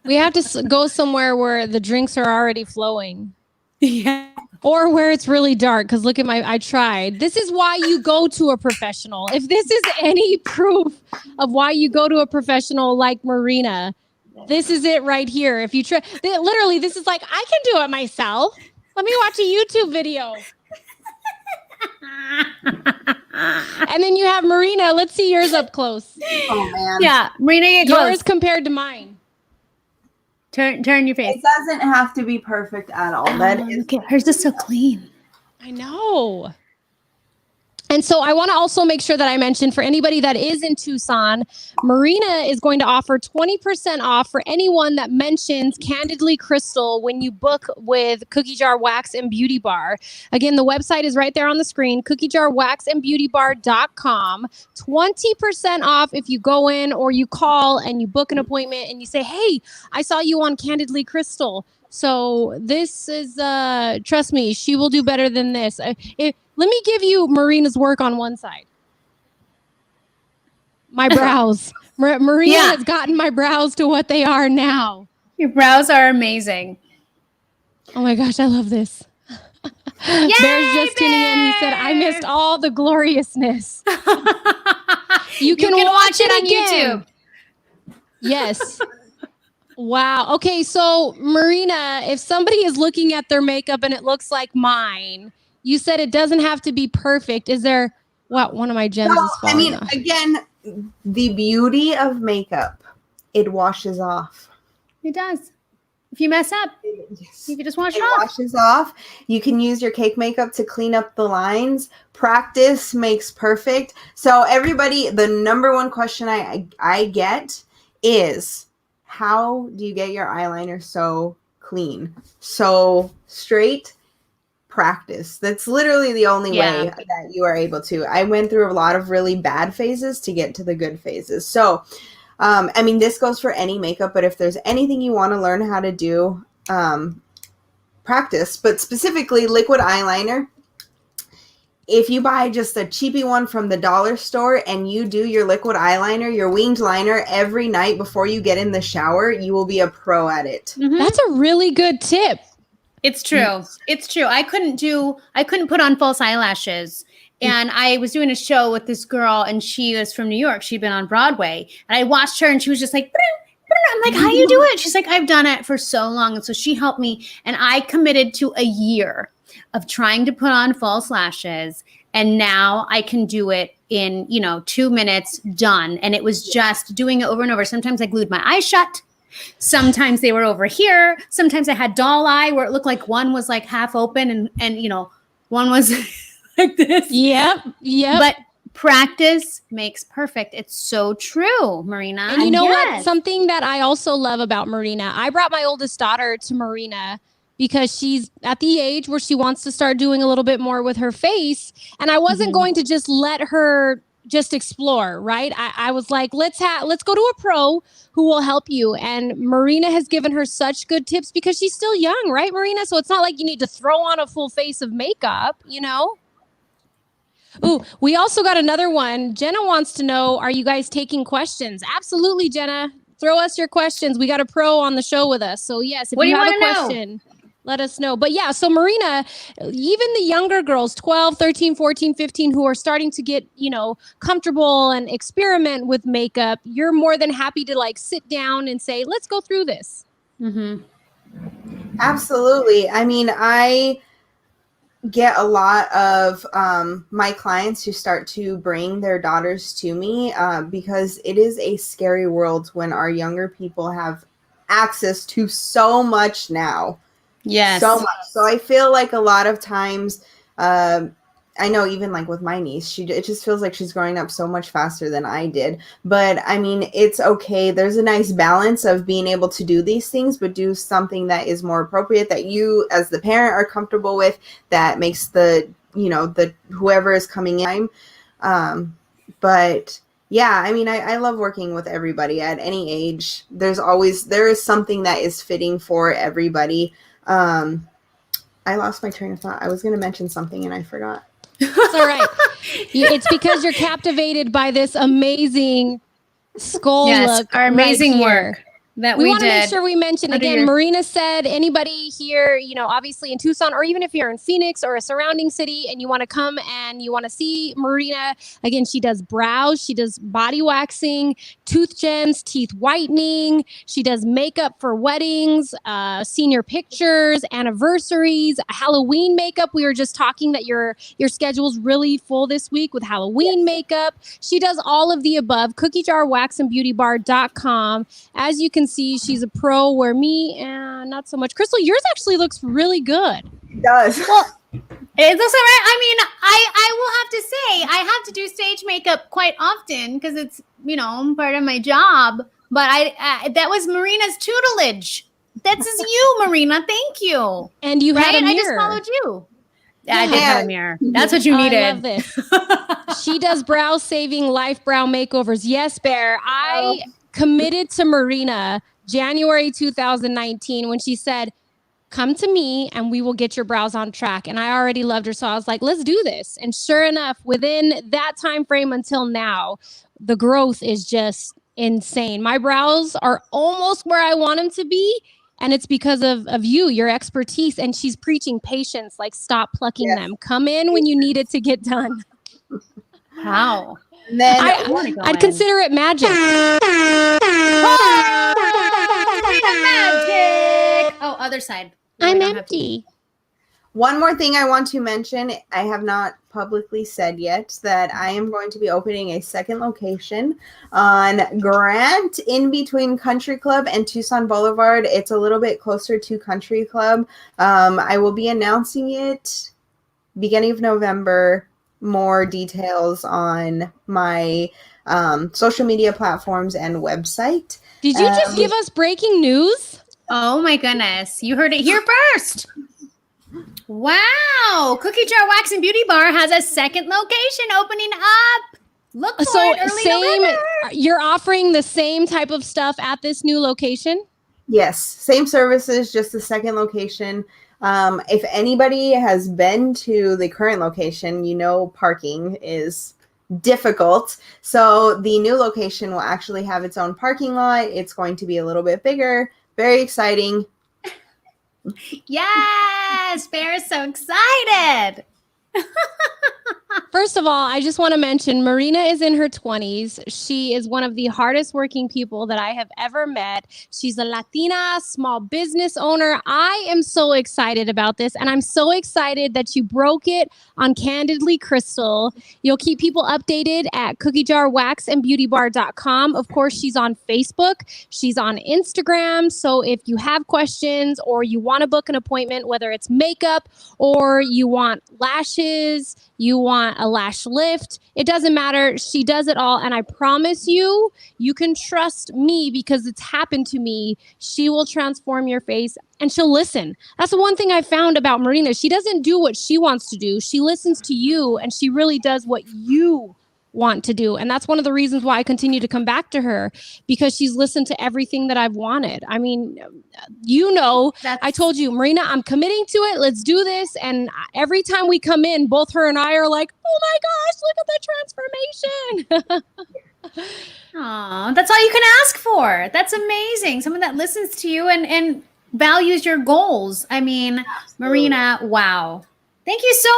We have to go somewhere where the drinks are already flowing. Yeah. Or where it's really dark. Because look at I tried. This is why you go to a professional. If this is any proof of why you go to a professional like Marina, this is it right here. If you try, literally, this is like, I can do it myself. Let me watch a YouTube video. And then you have Marina. Let's see yours up close. Oh, man. Yeah. Marina, get close. Yours compared to mine. Turn your face. It doesn't have to be perfect at all. Hers is so clean. I know. And so I want to also make sure that I mention for anybody that is in Tucson, Marina is going to offer 20% off for anyone that mentions Candidly Krystal when you book with CookieJar Wax and Beauty Bar. Again, the website is right there on the screen, CookieJarWaxandBeautyBar.com. 20% off if you go in or you call and you book an appointment and you say, hey, I saw you on Candidly Krystal. So this is, trust me, she will do better than this. Let me give you Marina's work on one side. My brows. Marina has gotten my brows to what they are now. Your brows are amazing. Oh my gosh, I love this. Yay, Bear's just tuning in. He said, I missed all the gloriousness. You can watch it on YouTube. Yes. Wow. Okay, so Marina, if somebody is looking at their makeup and it looks like mine, you said it doesn't have to be perfect. Is there, one of my gems is falling off. Again, the beauty of makeup, it washes off. It does. If you mess up, you can just wash it off. It washes off. You can use your cake makeup to clean up the lines. Practice makes perfect. So everybody, the number one question I get is, how do you get your eyeliner so clean, so straight? Practice. That's literally the only way that you are able to. I went through a lot of really bad phases to get to the good phases. So, this goes for any makeup, but if there's anything you want to learn how to do, practice, but specifically liquid eyeliner. If you buy just a cheapy one from the dollar store and you do your liquid eyeliner, your winged liner every night before you get in the shower, you will be a pro at it. Mm-hmm. That's a really good tip. It's true. It's true. I couldn't put on false eyelashes. And I was doing a show with this girl and she was from New York. She'd been on Broadway. And I watched her and she was just like, I'm like, how you do it? She's like, I've done it for so long. And so she helped me. And I committed to a year of trying to put on false lashes. And now I can do it in, 2 minutes, done. And it was just doing it over and over. Sometimes I glued my eyes shut. Sometimes they were over here. Sometimes I had doll eye where it looked like one was like half open and one was like this. Yep. But practice makes perfect. It's so true, Marina. And you know what? Something that I also love about Marina, I brought my oldest daughter to Marina because she's at the age where she wants to start doing a little bit more with her face. And I wasn't going to just let her just explore, right? I was like, let's go to a pro who will help you. And Marina has given her such good tips because she's still young, right, Marina? So it's not like you need to throw on a full face of makeup, Ooh, we also got another one. Jenna wants to know, are you guys taking questions? Absolutely, Jenna. Throw us your questions. We got a pro on the show with us. So yes, if you have a question, let us know. But yeah, so Marina, even the younger girls, 12, 13, 14, 15, who are starting to get, comfortable and experiment with makeup, you're more than happy to sit down and say, let's go through this. Mm-hmm. Absolutely. I get a lot of my clients who start to bring their daughters to me because it is a scary world when our younger people have access to so much now. Yes. So much. So I feel like a lot of times, I know even with my niece, it just feels like she's growing up so much faster than I did. But it's okay. There's a nice balance of being able to do these things, but do something that is more appropriate, that you as the parent are comfortable with, that makes the whoever is coming in. But yeah, I love working with everybody at any age. There is something that is fitting for everybody. I lost my train of thought. I was going to mention something and I forgot. It's all right. It's because you're captivated by this amazing skull look. Our amazing work that we want to did. make sure we mention again. Marina said, anybody here, obviously in Tucson, or even if you're in Phoenix or a surrounding city and you want to come and you want to see Marina, again, she does brows, she does body waxing, tooth gems, teeth whitening. She does makeup for weddings, senior pictures, anniversaries, Halloween makeup. We were just talking that your schedule's really full this week with Halloween makeup. She does all of the above. CookieJarWaxandBeautyBar.com. As you can see, she's a pro, where me, not so much. Krystal, yours actually looks really good. It does. Well, It's also right. I mean, I will have to say I have to do stage makeup quite often because it's part of my job. But that was Marina's tutelage. That's you, Marina. Thank you. And you had a mirror. I just followed you. Yeah, I did Yeah. have a mirror. That's what you needed. I love this. She does brow saving life brow makeovers. Yes, Bear. I committed to Marina January 2019 when she said, come to me and we will get your brows on track. And I already loved her. So I was like, let's do this. And sure enough, within that time frame until now, the growth is just insane. My brows are almost where I want them to be. And it's because of you, your expertise. And she's preaching patience, like stop plucking them. Come in when you need it to get done. Wow. And then I'd consider it magic. Magic. Oh, other side. I'm empty. one more thing I want to mention, I have not publicly said yet, that I am going to be opening a second location on Grant in between Country Club and Tucson Boulevard. It's a little bit closer to Country Club. I will be announcing it beginning of November. More details on my social media platforms and website. Did you just give us breaking news? Oh my goodness. You heard it here first. Wow. CookieJar Wax and Beauty Bar has a second location opening up. Look for it early November. You're offering the same type of stuff at this new location? Yes, same services, just the second location. If anybody has been to the current location, parking is difficult. So the new location will actually have its own parking lot. It's going to be a little bit bigger. Very exciting. Yes, Bear is so excited. First of all, I just want to mention Marina is in her 20s. She is one of the hardest working people that I have ever met. She's a Latina small business owner. I am so excited about this, and I'm so excited that you broke it on Candidly Krystal. You'll keep people updated at CookieJarWaxandBeautyBar.com. Of course, she's on Facebook. She's on Instagram. So if you have questions or you want to book an appointment, whether it's makeup or you want lashes, you want a lash lift, it doesn't matter. She does it all. And I promise you, you can trust me because it's happened to me. She will transform your face and she'll listen. That's the one thing I found about Marina. She doesn't do what she wants to do. She listens to you and she really does what you want to do. And that's one of the reasons why I continue to come back to her, because she's listened to everything that I've wanted. I mean, I told you, Marina, I'm committing to it. Let's do this. And every time we come in, both her and I are like, oh my gosh, look at the transformation. Oh, that's all you can ask for. That's amazing. Someone that listens to you and values your goals. I mean, Marina, wow. Thank you so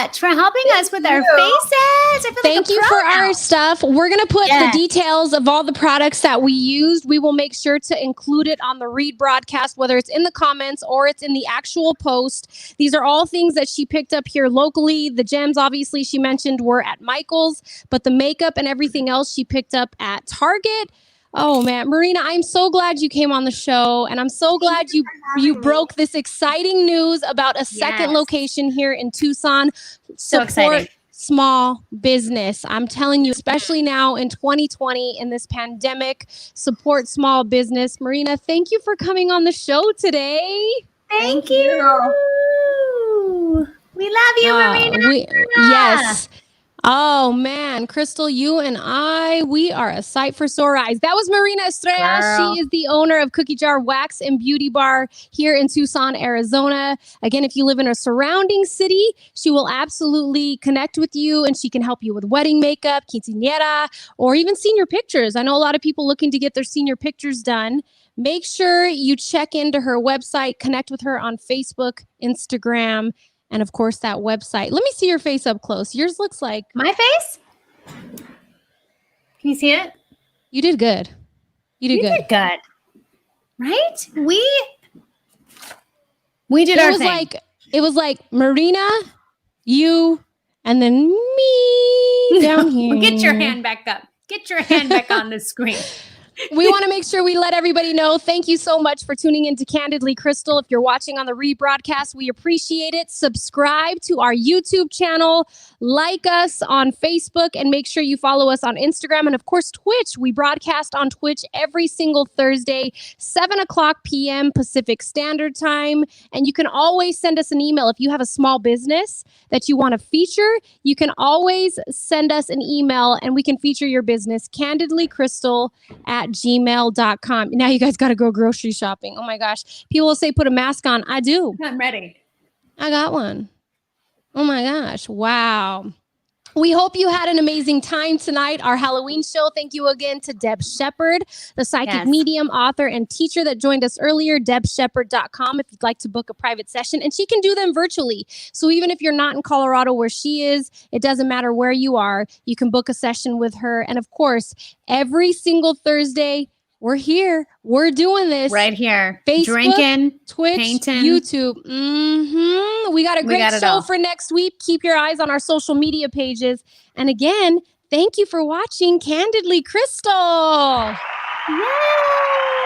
much for helping us with our faces. Thank you for our stuff. We're going to put the details of all the products that we used. We will make sure to include it on the Read broadcast, whether it's in the comments or it's in the actual post. These are all things that she picked up here locally. The gems, obviously, she mentioned were at Michael's, but the makeup and everything else she picked up at Target. Oh man, Marina, I'm so glad you came on the show, and I'm so glad you broke this exciting news about a second location here in Tucson. So exciting. Small business. I'm telling you, especially now in 2020 in this pandemic, support small business. Marina, thank you for coming on the show today. Thank you. We love you, Marina. Yes. Oh man, Krystal, you and I, we are a sight for sore eyes. That was Marina Estrella. Girl. She is the owner of CookieJar Wax and Beauty Bar here in Tucson, Arizona. Again, if you live in a surrounding city, she will absolutely connect with you and she can help you with wedding makeup, quinceañera, or even senior pictures. I know a lot of people looking to get their senior pictures done. Make sure you check into her website, connect with her on Facebook, Instagram, and of course, that website. Let me see your face up close. Yours looks like... My face? Can you see it? You did good. You did good. Right? We did our thing. It was like Marina, you, and then me down here. Get your hand back up. Get your hand back on the screen. We want to make sure we let everybody know. Thank you so much for tuning into Candidly Krystal. If you're watching on the rebroadcast, we appreciate it. Subscribe to our YouTube channel, like us on Facebook, and make sure you follow us on Instagram and, of course, Twitch. We broadcast on Twitch every single Thursday, 7 o'clock p.m. Pacific Standard Time. And you can always send us an email. If you have a small business that you want to feature, you can always send us an email and we can feature your business, candidlykrystal@gmail.com. Now you guys got to go grocery shopping. Oh my gosh. People will say, put a mask on. I do. I'm ready. I got one. Oh my gosh. Wow. We hope you had an amazing time tonight. Our Halloween show. Thank you again to Deb Sheppard, the psychic medium, author, and teacher that joined us earlier, debsheppard.com if you'd like to book a private session. And she can do them virtually. So even if you're not in Colorado where she is, it doesn't matter where you are. You can book a session with her. And of course, every single Thursday, we're here. We're doing this. Right here. Facebook, Drinking, Twitch, painting. YouTube. We got a great show all. for next week. Keep your eyes on our social media pages. And again, thank you for watching Candidly Krystal. Yay!